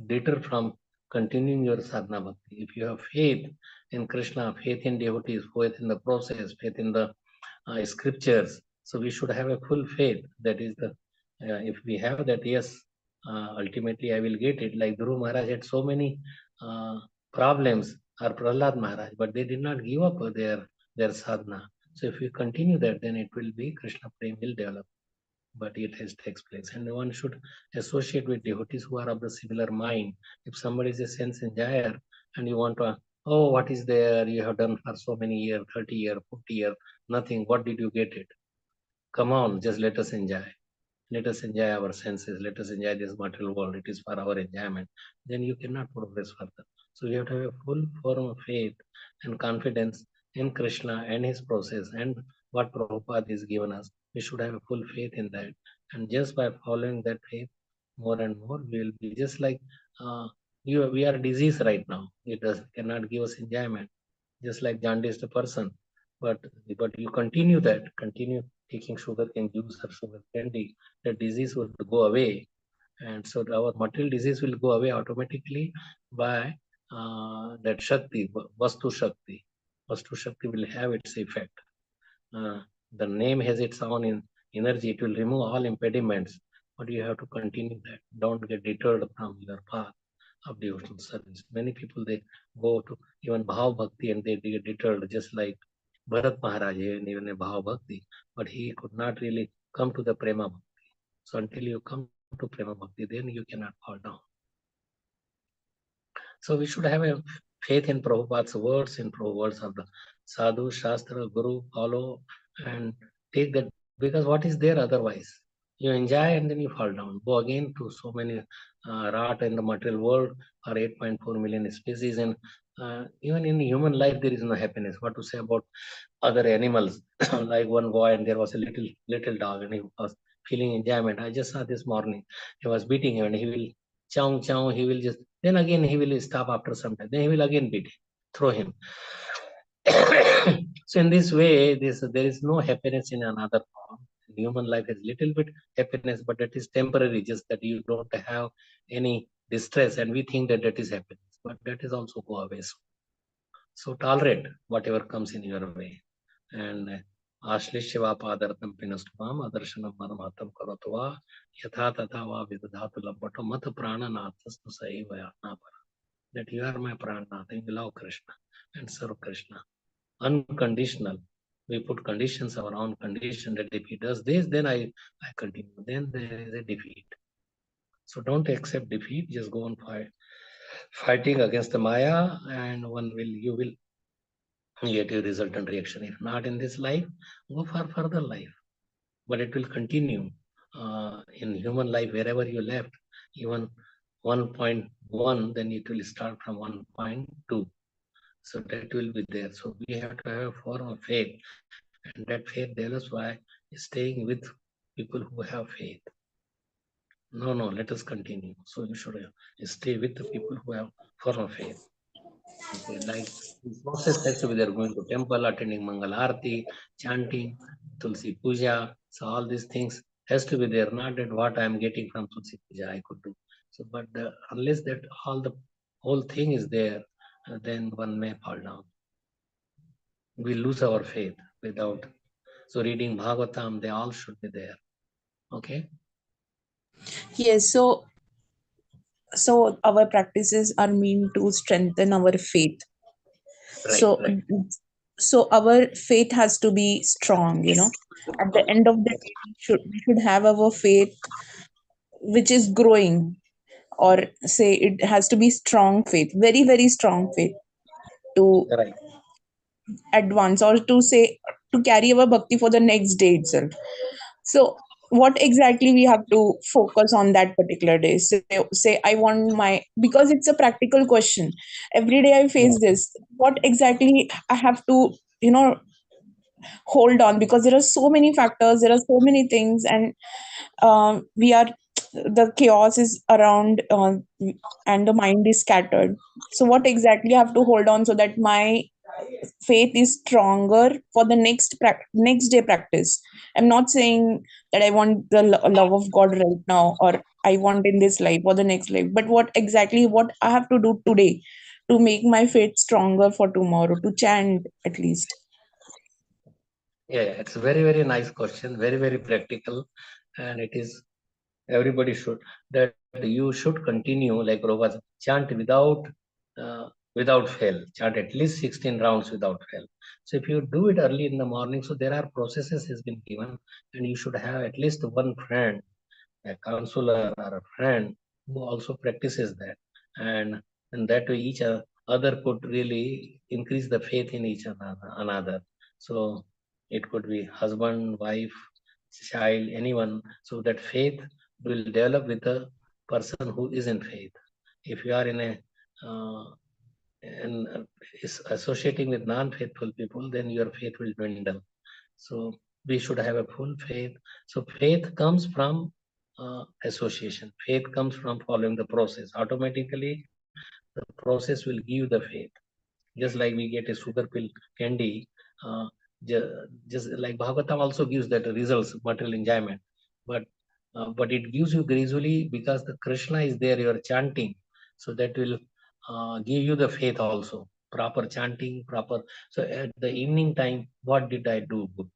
deter from continuing your sadhana bhakti. If you have faith in Krishna, faith in devotees, faith in the process, faith in the scriptures, so we should have a full faith. That is the, if we have that, yes, ultimately I will get it. Like Guru Maharaj had so many problems, or Prahlad Maharaj, but they did not give up their sadhana. So if we continue that, then it will be Krishna Prem will develop. But it has takes place, and one should associate with devotees who are of the similar mind. If somebody is a sense enjoyer, and you want to, oh, what is there? You have done for so many years, 30 years, 40 years, nothing. What did you get it? Come on, just let us enjoy. Let us enjoy our senses. Let us enjoy this material world. It is for our enjoyment. Then you cannot progress further. So you have to have a full form of faith and confidence in Krishna and his process and what Prabhupada is given us. We should have a full faith in that. And just by following that faith more and more, we will be just like we are diseased right now. It cannot give us enjoyment. Just like jaundiced person. But you continue taking sugar cane juice or sugar candy, the disease will go away. And so our material disease will go away automatically by that Shakti, Vastu Shakti. Vastu Shakti will have its effect. The name has its own energy, it will remove all impediments, but you have to continue that. Don't get deterred from your path of devotional service. Many people, they go to even Bhav Bhakti and they get deterred, just like Bharat Maharaj, even a Bhav Bhakti, but he could not really come to the Prema Bhakti. So until you come to Prema Bhakti, then you cannot fall down. So we should have a faith in Prabhupada's words, in words of the Sadhu, Shastra, Guru, follow and take that, because what is there otherwise? You enjoy and then you fall down. Go again to so many rat in the material world, or 8.4 million species, and even in human life there is no happiness. What to say about other animals? Like one boy, and there was a little dog, and he was feeling enjoyment. I just saw this morning, he was beating him, and he will chow chow, he will just, then again he will stop after some time, then he will again beat him, throw him. So in this way, there is no happiness in another form. Human life has little bit happiness, but that is temporary, just that you don't have any distress, and we think that is happiness, but that is also go away. So tolerate whatever comes in your way. And Ashlishva Padaratam Pinastvam Adarshanam Maramatam Karatva Yatha Tatava Vidhatu Labato Mat Prananathas Saivaya Napara. That you are my Prananath, you love Krishna and serve Krishna. Unconditional. We put conditions, our own condition, that if he does this, then I continue. Then there is a defeat. So don't accept defeat, just go on fighting against the Maya, and you will get your resultant reaction. If not in this life, go for further life. But it will continue in human life, wherever you left, even 1.1, then it will start from 1.2. So that will be there. So we have to have a form of faith, and that faith develops by staying with people who have faith. No, let us continue. So you should stay with the people who have form of faith. Okay, like this process has to be there, going to temple, attending Mangal Arati, chanting, Tulsi Puja. So all these things has to be there. Not that what I am getting from Tulsi Puja I could do. So, but unless that the whole thing is there, then one may fall down. We lose our faith without. So reading Bhagavatam, they all should be there. Okay. Yes. So our practices are meant to strengthen our faith. Right. So our faith has to be strong, At the end of the day, we should have our faith which is growing. or say it has to be strong faith, very, very strong faith to Right. advance, or to say to carry our bhakti for the next day itself. So what exactly we have to focus on that particular day? Say I want my, because it's a practical question. Every day I face this. What exactly I have to, hold on, because there are so many factors, there are so many things, and we are, the chaos is around, and the mind is scattered. So what exactly I have to hold on so that my faith is stronger for the next day practice? I'm not saying that I want the love of God right now, or I want in this life or the next life, but what I have to do today to make my faith stronger for tomorrow, to chant at least. Yeah, it's a very, very nice question, very, very practical, and it is everybody should, that you should continue like Prabhupada, chant without fail, chant at least 16 rounds without fail. So if you do it early in the morning, so there are processes has been given, and you should have at least one friend, a counselor or a friend who also practices that, and that way each other could really increase the faith in each another. So it could be husband, wife, child, anyone. So that faith will develop with a person who is in faith. If you are in a is associating with non-faithful people, then your faith will dwindle. So we should have a full faith. So faith comes from association. Faith comes from following the process. Automatically, the process will give the faith. Just like we get a sugar pill candy, uh, just like Bhagavatam also gives that results, material enjoyment, but it gives you gradually, because the Krishna is there, you are chanting, so that will give you the faith also. Proper chanting, proper. So at the evening time, what did I do good?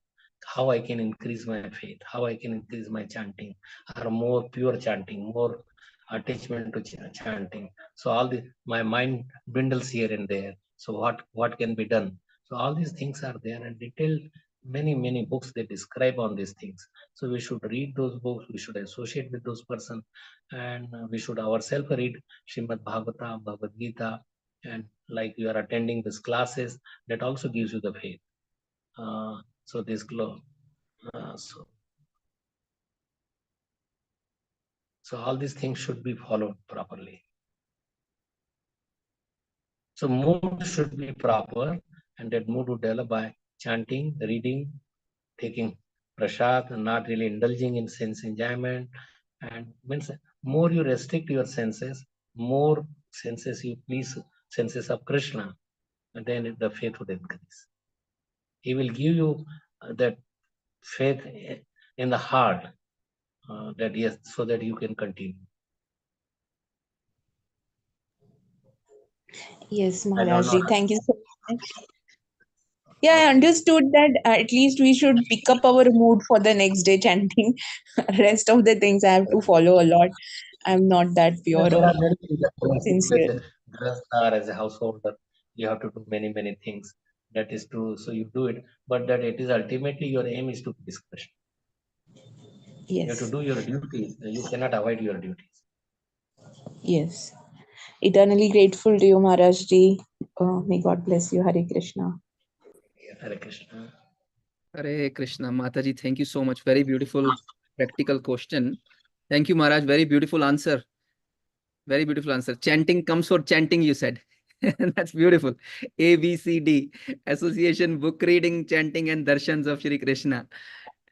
How I can increase my faith? How I can increase my chanting, or more pure chanting, more attachment to chanting. So all the my mind dwindles here and there. So what can be done? So all these things are there, and detailed many books they describe on these things. So we should read those books, we should associate with those persons, and we should ourselves read Srimad Bhagavatam, Bhagavad Gita, and like you are attending these classes, that also gives you the faith. So this glow. So all these things should be followed properly. So mood should be proper, and that mood would develop by chanting, reading, taking prasad, and not really indulging in sense enjoyment. And means more you restrict your senses, more senses you please, senses of Krishna, and then the faith would increase. He will give you that faith in the heart, that yes, so that you can continue. Yes, Maharajji, thank you so much. Yeah, I understood that at least we should pick up our mood for the next day chanting. Rest of the things I have to follow a lot. I'm not that pure There or are many things sincere. as a grandson, as a householder, you have to do many things. That is true. So you do it, but that it is ultimately your aim is to please Krishna. You have to Yes, do your duties. You cannot avoid your duties. yes. Eternally grateful to you, Maharajji. May God bless you. Hare Krishna. Hare Krishna. Hare Krishna. Mataji, thank you so much. Very beautiful, practical question. Thank you, Maharaj. Very beautiful answer. Very beautiful answer. Chanting comes for chanting, you said. That's beautiful. A, B, C, D. Association, book reading, chanting, and darshans of Shri Krishna.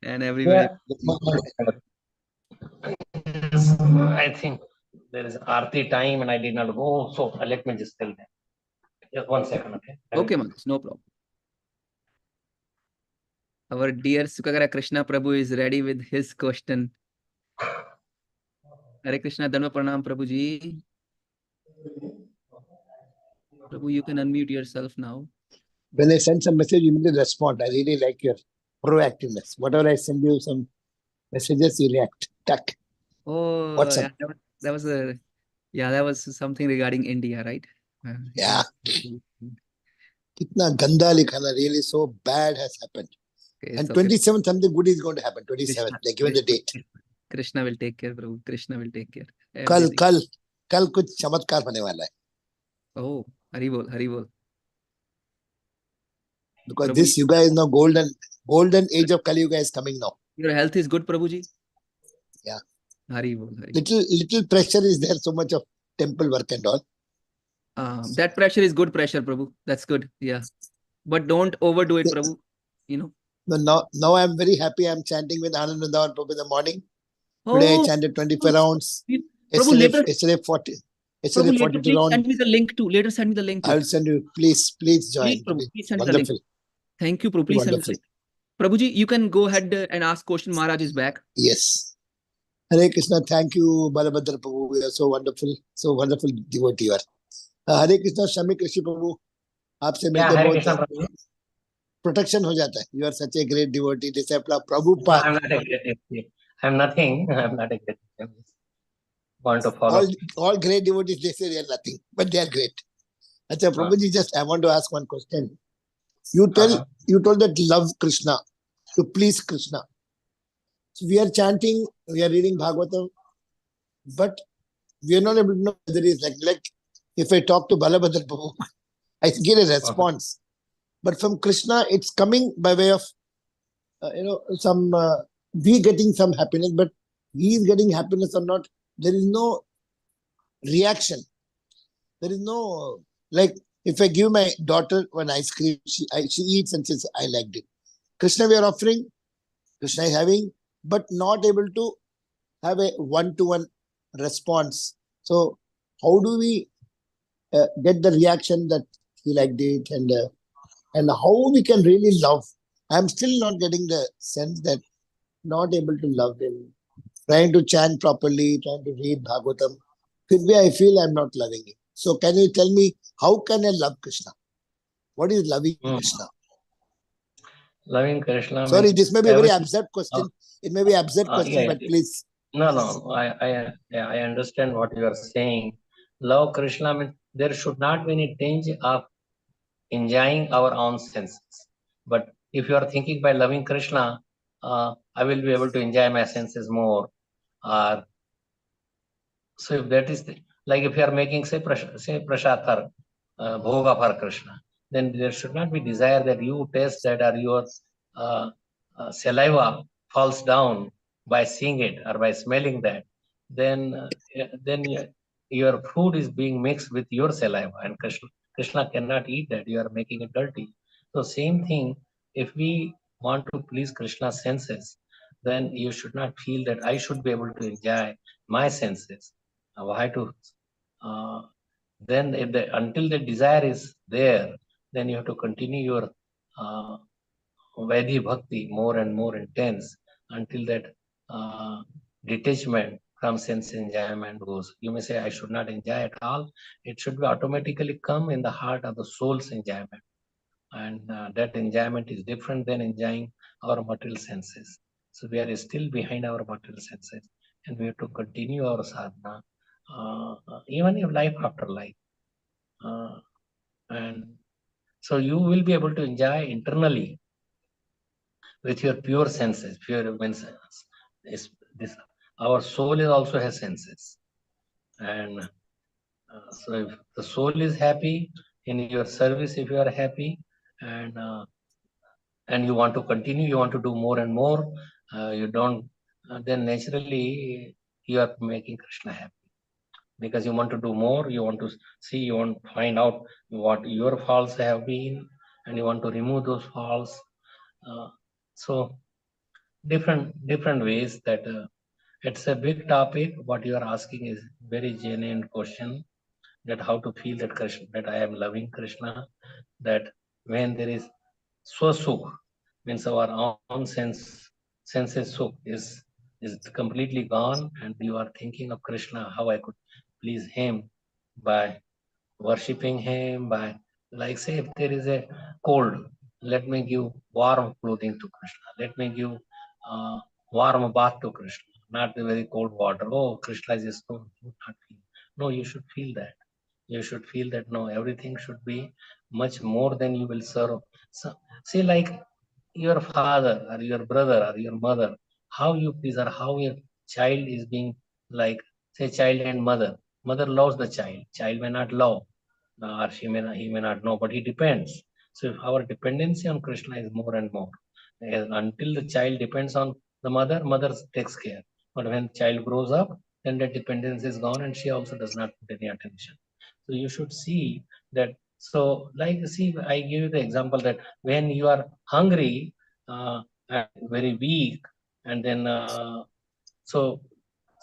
And everybody. Yeah. I think there is Aarti time and I did not go. So let me just tell them. Just 1 second, okay? Okay, Maharaj. No problem. Our dear Sukagara Krishna Prabhu is ready with his question. Hare Krishna, Dhanva Pranam, Prabhuji. Prabhu, you can unmute yourself now. When I send some message, you immediately respond. I really like your proactiveness. Whatever I send you some messages, you react. Tuck. Oh, What's yeah, up? that was something regarding India, right? Yeah. Kitna ganda likhana, really so bad has happened. Okay, and okay. 27th, something good is going to happen. 27th, they given the date. Krishna will take care, Prabhu. Krishna will take care. Kal, कल कुछ चमत्कार होने वाला है. Oh, Hari Bol, Hari Bol. Because Prabhuji, this Yuga is now golden age of Kali Yuga is coming now. your health is good, Prabhuji? Yeah. Hari Bol, Hari Bol. Little pressure is there, so much of temple work and all. That pressure is good pressure, Prabhu. That's good. Yeah. But don't overdo it, Prabhu. You know. Now I'm very happy. I'm chanting with Anand Vrindavan Prabhu in the morning. Today I chanted 24 rounds. Prabhu, later, Yesterday 40. Prabhu, later 42 please rounds. send me the link too. Later send me the link too. I will send you. Please join. Please, Prabhu, please send me the Wonderful. link. Thank you, Prabhu. Please send me the link. Prabhuji, you can go ahead and ask question. Maharaj is back. Yes. Hare Krishna. Thank you, Balabhadra Prabhu. You are so wonderful devotee you are. Hare Krishna, Shamik Rishi Prabhu. आपसे मिलके बहुत protection हो जाता है. You are such a great devotee, disciple of Prabhupada. I'm not a great devotee. I'm nothing. I'm not a great devotee. Want to follow. All great devotees, they say they are nothing, but they are great. Achha, Prabhuji, I want to ask one question. You told that love Krishna, to please Krishna. So we are chanting, we are reading Bhagavatam, but we are not able to know whether it is like if I talk to Balabhadra Prabhu, I get a response. But from Krishna, it's coming by way of, we getting some happiness, but he is getting happiness or not. There is no reaction. There is no, like, if I give my daughter one ice cream, she eats and says, I liked it. Krishna we are offering, Krishna is having, but not able to have a one-to-one response. So how do we get the reaction that he liked it and how we can really love? I'm still not getting the sense that not able to love him. Trying to chant properly, trying to read Bhagavatam. I feel I'm not loving him. So can you tell me, how can I love Krishna? What is loving Krishna? Loving Krishna. Sorry, this may be a very absurd question. It may be an absurd question, but please. No. I understand what you are saying. Love Krishna means there should not be any danger of enjoying our own senses. But if you are thinking by loving Krishna, I will be able to enjoy my senses more. So if that is like if you are making say prashad bhoga for Krishna, then there should not be desire that you taste that or your saliva falls down by seeing it or by smelling that. Then your food is being mixed with your saliva, and Krishna cannot eat that. You are making it dirty. So same thing, if we want to please Krishna's senses, then you should not feel that I should be able to enjoy my senses. Why to? Then until the desire is there, then you have to continue your Vaidhi Bhakti more and more intense until that detachment from sense enjoyment goes. You may say, I should not enjoy at all. It should be automatically come in the heart of the soul's enjoyment. And that enjoyment is different than enjoying our material senses. So we are still behind our material senses, and we have to continue our sadhana, even in life after life. And so you will be able to enjoy internally with your pure senses. Pure means our soul also has senses, and so if the soul is happy in your service, if you are happy, and you want to continue, you want to do more and more, you don't, then naturally you are making Krishna happy. Because you want to do more, you want to see, you want to find out what your faults have been, and you want to remove those faults. So different ways that it's a big topic. What you are asking is very genuine question, that how to feel that Krishna, that I am loving Krishna, that when there is swasukh, means our own senses sukh is completely gone, and you are thinking of Krishna, how I could please him by worshipping him, by, like, say if there is a cold, let me give warm clothing to Krishna, let me give warm bath to Krishna, not the very cold water. Oh, Krishna is just not feel. No, you should feel that. You should feel that no, everything should be much more than you will serve. So, see, like your father or your brother or your mother, how you please, or how your child is being, like, say, child and mother. Mother loves the child. Child may not love, or he may not know, but it depends. So if our dependency on Krishna is more and more, until the child depends on the mother, mother takes care. But when child grows up, then the dependence is gone, and she also does not put any attention. So you should see that. So like, see, I give you the example that when you are hungry, and very weak, and then so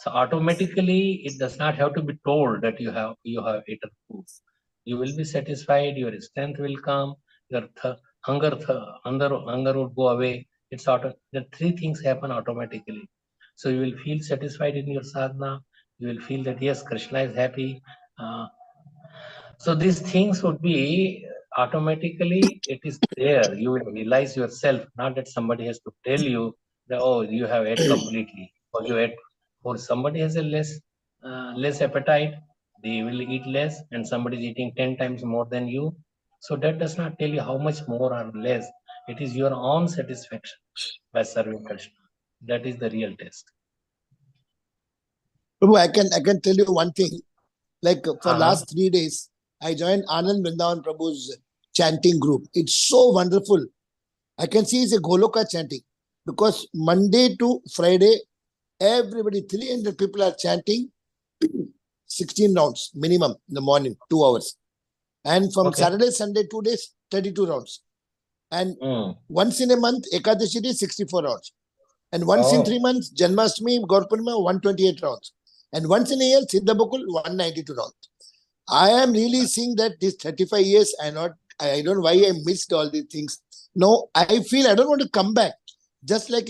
automatically it does not have to be told that you have eaten food. You will be satisfied, your strength will come, your hunger would go away. It's the three things happen automatically. So you will feel satisfied in your sadhana. You will feel that yes, Krishna is happy. So these things would be automatically, it is there. You will realize yourself, not that somebody has to tell you that, oh, you have ate completely, or you ate. Or somebody has a less appetite, they will eat less, and somebody is eating 10 times more than you. So that does not tell you how much more or less. It is your own satisfaction by serving Krishna. That is the real test. Prabhu, I can tell you one thing. Like for last 3 days, I joined Anand Vrindavan Prabhu's chanting group. It's so wonderful. I can see it's a Goloka chanting because Monday to Friday, everybody, 300 people are chanting 16 rounds minimum in the morning, 2 hours. And from Saturday, Sunday, 2 days, 32 rounds. And once in a month, Ekadashi is 64 rounds. And once in 3 months, Janmashtami, Gaurpurnima, 128 rounds. And once in a year, Siddhabakul, 192 rounds. I am really seeing that these 35 years, I don't know why I missed all these things. No, I feel I don't want to come back. Just like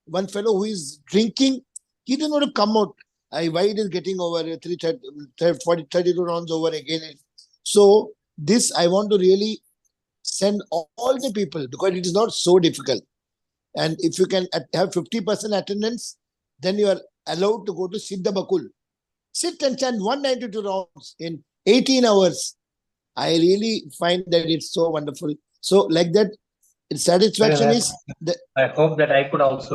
one fellow who is drinking, he doesn't want to come out. Why it is getting over 32 rounds over again. So this I want to really send all the people because it is not so difficult. And if you can have 50% attendance, then you are allowed to go to Siddhabakul. Sit and chant 192 rounds in 18 hours. I really find that it's so wonderful. So like that, its satisfaction is... I hope that I could also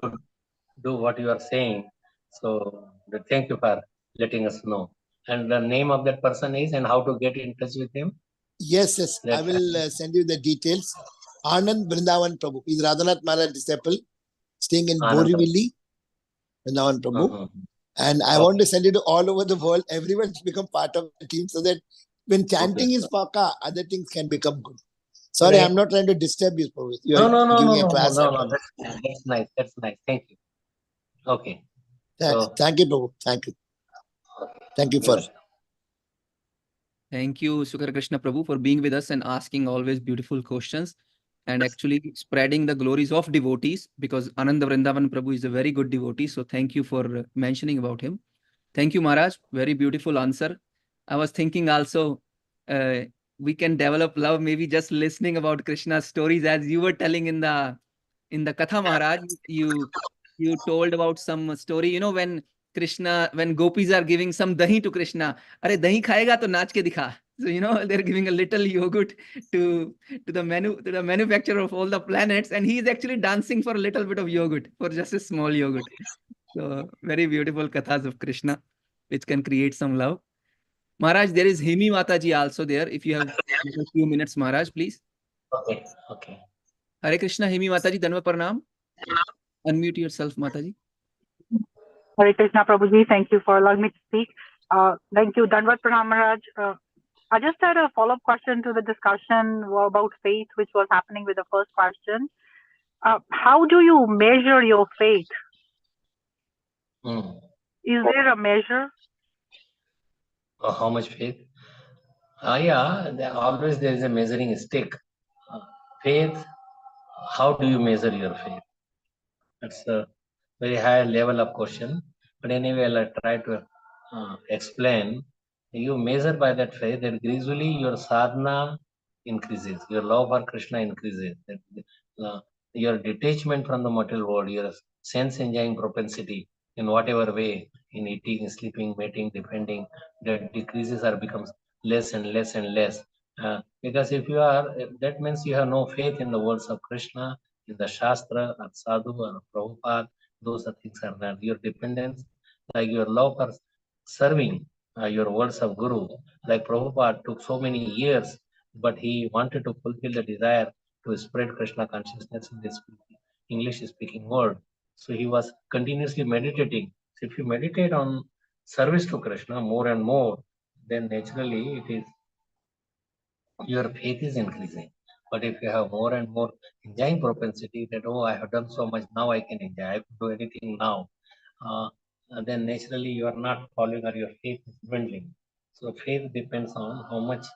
do what you are saying. So thank you for letting us know. And the name of that person is, and how to get in touch with him? Yes. I will send you the details. Anand Vrindavan Prabhu. He's Radha Maharaj disciple, staying in Borivali, Vrindavan Prabhu. And I want to send it to all over the world. Everyone should become part of the team so that when chanting is paka, other things can become good. Sorry, I'm not trying to disturb you, Prabhu. No. That's nice. Thank you. Okay. Thank you, Prabhu. Thank you. Thank you for... Thank you, Sukar Krishna Prabhu, for being with us and asking always beautiful questions and actually spreading the glories of devotees, because Ananda Vrindavan Prabhu is a very good devotee. So thank you for mentioning about him. Thank you, Maharaj. Very beautiful answer. I was thinking also we can develop love maybe just listening about Krishna's stories, as you were telling in the Katha, Maharaj. You told about some story, when gopis are giving some dahi to Krishna. Are dahi khayega to naach ke dikha. So they're giving a little yogurt to the manufacturer of all the planets, and he is actually dancing for a little bit of yogurt, for just a small yogurt. So very beautiful kathas of Krishna, which can create some love. Maharaj, there is Himi Mataji also there. If you have a few minutes, Maharaj, please. Okay. Hare Krishna, Himi Mataji, Danva Pranam. Unmute yourself, Mataji. Hare Krishna, Prabhuji. Thank you for allowing me to speak. Thank you, Danvat Pranam Maharaj. I just had a follow-up question to the discussion about faith, which was happening with the first question. How do you measure your faith? Is there a measure? How much faith? Always there is a measuring stick. Faith, how do you measure your faith? That's a very high level of question. But anyway, I'll try to explain. You measure by that faith that gradually your sadhana increases, your love for Krishna increases, your detachment from the material world, your sense enjoying propensity in whatever way, in eating, sleeping, mating, defending, that decreases or becomes less and less and less. Because if you are, that means you have no faith in the words of Krishna, in the Shastra, or Sadhu, or Prabhupada. Those are things are not. Your dependence, like your love for serving your words of Guru. Like Prabhupada took so many years, but he wanted to fulfill the desire to spread Krishna consciousness in this English speaking world. So he was continuously meditating. So if you meditate on service to Krishna more and more, then naturally it is your faith is increasing. But if you have more and more enjoying propensity that, oh, I have done so much, now I can enjoy, I can do anything now, then naturally you are not following or your faith is dwindling. So faith depends on how much,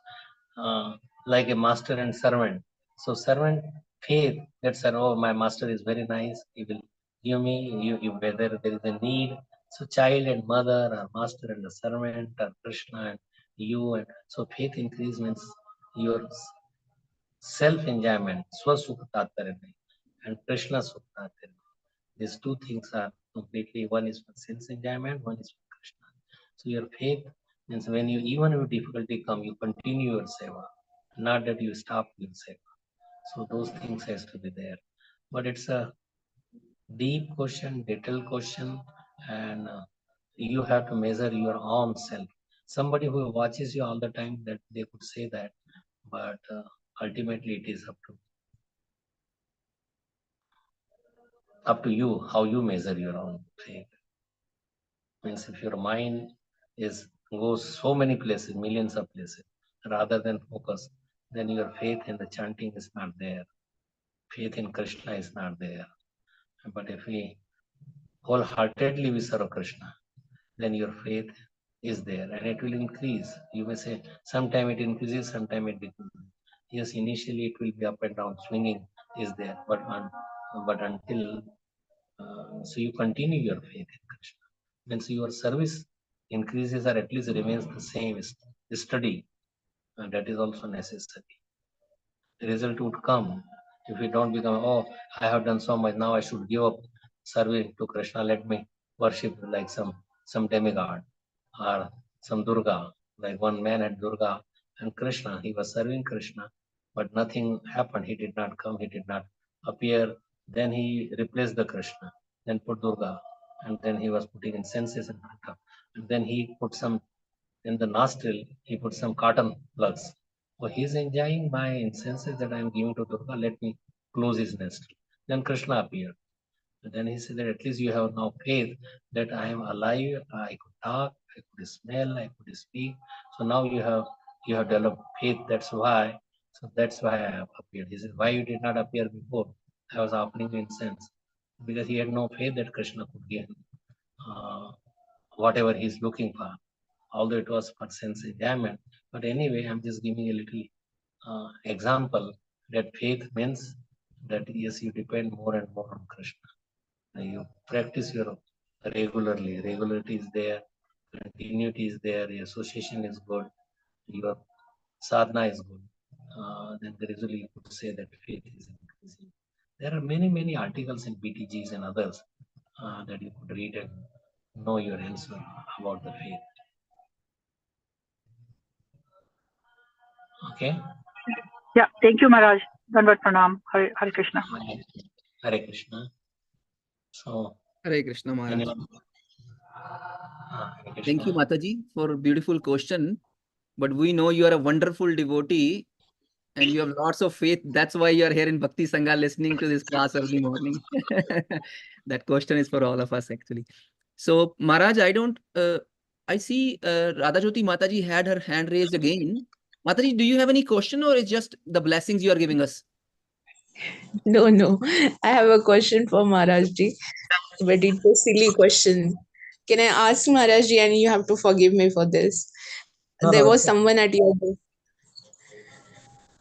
like a master and servant. So servant faith, that said, oh, my master is very nice, he will give me, whether there is a need. So child and mother, or master and the servant, or Krishna and you, and so faith increase means your self-enjoyment, swasukha tattvarya, and Krishna sukha tattvarya. These two things are completely, one is for sense enjoyment, one is for Krishna. So your faith means when you, even if difficulty come, you continue your seva, not that you stop your seva. So those things has to be there. But it's a deep question, detailed question, and you have to measure your own self. Somebody who watches you all the time, that they could say that, but ultimately it is up to you how you measure your own faith. Means if your mind is goes so many places, millions of places, rather than focus, then your faith in the chanting is not there. Faith in Krishna is not there. But if we wholeheartedly we serve Krishna, then your faith is there and it will increase. You may say sometime it increases, sometime it decreases. Yes, initially it will be up and down, swinging is there, but until so you continue your faith in Krishna. Means your service increases or at least remains the same, steady, and that is also necessary. The result would come if we don't become, oh, I have done so much, now I should give up serving to Krishna, let me worship like some demigod or some Durga. Like one man had Durga and Krishna, he was serving Krishna, but nothing happened. He did not come, he did not appear. Then he replaced the Krishna, then put Durga, and then he was putting incenses in front of, and then he put some in the nostril, he put some cotton plugs. Oh, he's enjoying my incenses that I'm giving to Durga, let me close his nostril. Then Krishna appeared. And then he said that at least you have now faith that I am alive, I could talk, I could smell, I could speak. So now you have developed faith, that's why. So that's why I have appeared. He said, why you did not appear before? I was offering incense. Because he had no faith that Krishna could give him whatever he's looking for, although it was for sense enjoyment. But anyway, I'm just giving a little example that faith means that yes, you depend more and more on Krishna. You practice your regularly. Regularity is there, continuity is there, your association is good, your sadhana is good. Then gradually you could say that faith is increasing. There are many articles in BTGs and others that you could read and know your answer about the faith. Okay. Yeah, thank you, Maharaj. Dandavat Pranam. Hare Krishna. Hare Krishna. So, Hare Krishna, Maharaj. Hare Krishna. Thank you, Mataji, for a beautiful question. But we know you are a wonderful devotee and you have lots of faith. That's why you are here in Bhakti Sanga listening to this class early morning. That question is for all of us, actually. So, Maharaj, I see Radha Jyoti Mataji had her hand raised again. Mataji, do you have any question or it's just the blessings you are giving us? No. I have a question for Maharaj Ji, but it's a silly question. Can I ask Maharaj Ji, and you have to forgive me for this? There was someone at your door.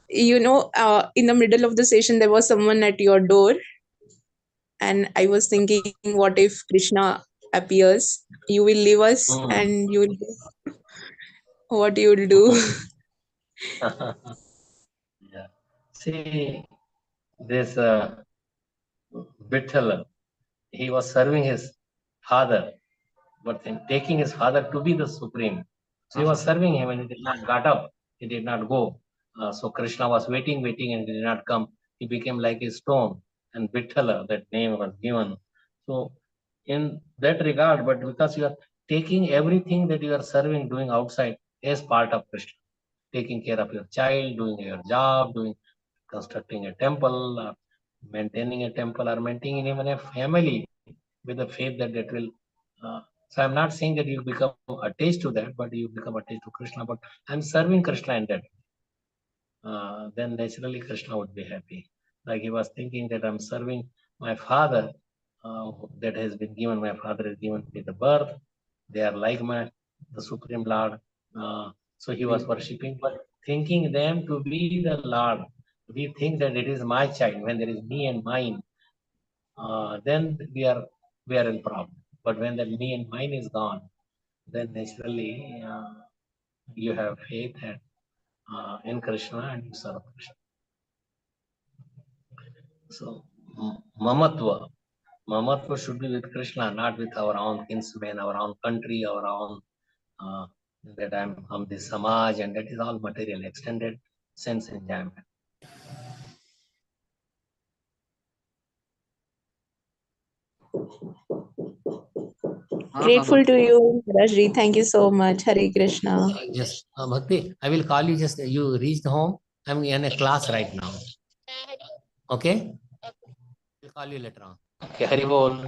In the middle of the session, there was someone at your door, and I was thinking, what if Krishna appears? You will leave us, and you will do what you will do. Yeah. See, this Vithala, he was serving his father, but then taking his father to be the supreme. So he was serving him and he did not got up. He did not go. So Krishna was waiting, and he did not come. He became like a stone. And Vithala, that name was given. So in that regard, but because you are taking everything that you are serving, doing outside as part of Krishna. Taking care of your child, doing your job, constructing a temple, maintaining a temple, or maintaining even a family with the faith that will. So I'm not saying that you become attached to that, but you become attached to Krishna. But I'm serving Krishna in that. Then naturally Krishna would be happy. Like he was thinking that I'm serving my father, that has been given. My father has given me the birth. They are like the Supreme Lord. So he was worshipping, but thinking them to be the Lord. We think that it is my child. When there is me and mine, then we are in problem. But when that me and mine is gone, then naturally you have faith and in Krishna and you serve Krishna. So mamatva should be with Krishna, not with our own kinsmen, our own country, our own that I'm the samaj, and that is all material, extended sense enjoyment. Grateful to you, Maharajji. Thank you so much. Hare Krishna. Yes, Bhakti, I will call you just you reached home. I'm in a class right now. Okay? I'll call you later on. Okay, Hari Bol.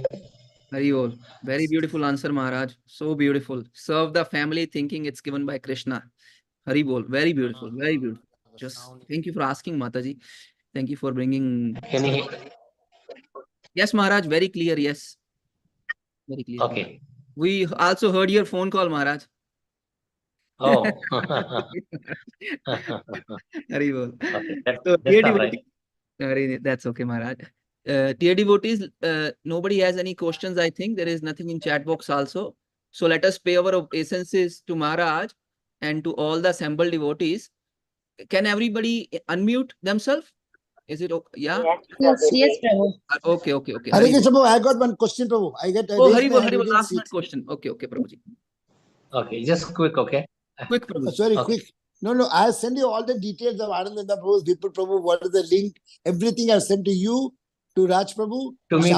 Hari Bol. Very beautiful answer, Maharaj. So beautiful. Serve the family thinking it's given by Krishna. Hari Bol. Very beautiful. Very beautiful. Just thank you for asking, Mataji. Thank you for bringing. Yes, Maharaj. Very clear. Yes. Very clear. Okay. We also heard your phone call, Maharaj. Oh. Hari Bol. Okay, So, that's all right. That's okay, Maharaj. Dear devotees, nobody has any questions. I think there is nothing in chat box also. So let us pay our obeisances to Maharaj and to all the assembled devotees. Can everybody unmute themselves? Is it okay? Yeah? Yes, Prabhu. Okay. Hare Krishna, Prabhu, I got one question, Prabhu. Hari Bol, last minute question. Okay, Prabhuji. Okay, just quick, okay? Quick, Prabhuji. Sorry, quick. No, I send you all the details of Anandanda Prabhu's people, Prabhu, what is the link, everything I sent to you, to Raj Prabhu, to me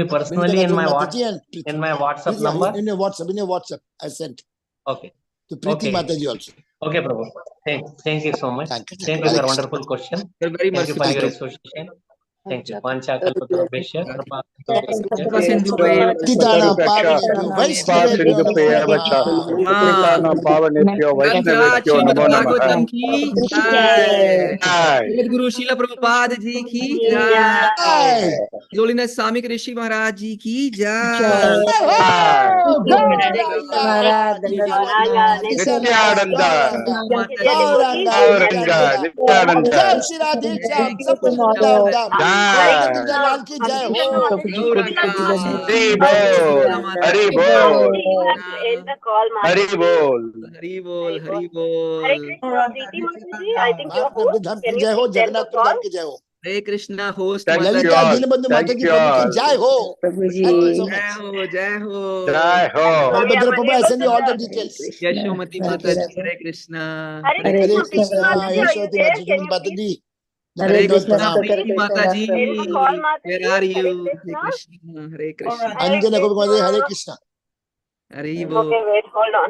personally in my WhatsApp number. In your WhatsApp, I sent. Okay. To Preeti Mataji also. Okay, Prabhu. Thank you so much. Thank you for wonderful question. You're very Thank you for your association. Thank you. Pancha Kalpatarubheshya. Titana Pavanebhyo Vaishnavebhyo Titana Pavanebhyo Vaishnavebhyo Namo Namaha. Jai Guru Srila Prabhupada ji ki jai. His Holiness Shamik Rishi Maharaj ji ki jai. Hari Bol. Hari Bol. Hari Bol. Hare Krishna, Preeti Mataji, I think you're host. Can you please end the call? Hare Krishna, host Thank you all. Thank you all. Jai ho. Jai ho. Prabhu, I send you all the details. Yashomati Mataji, Hare Krishna. Hare Krishna, Preeti Mataji, are you there? Can you please? Hare Krishna, Preeti Mataji. End the call, Mataji. Where are you? Hare Krishna. Hare Krishna. Anjana Gopi Mataji, Hare Krishna. Hare Bol. Okay, wait, hold on.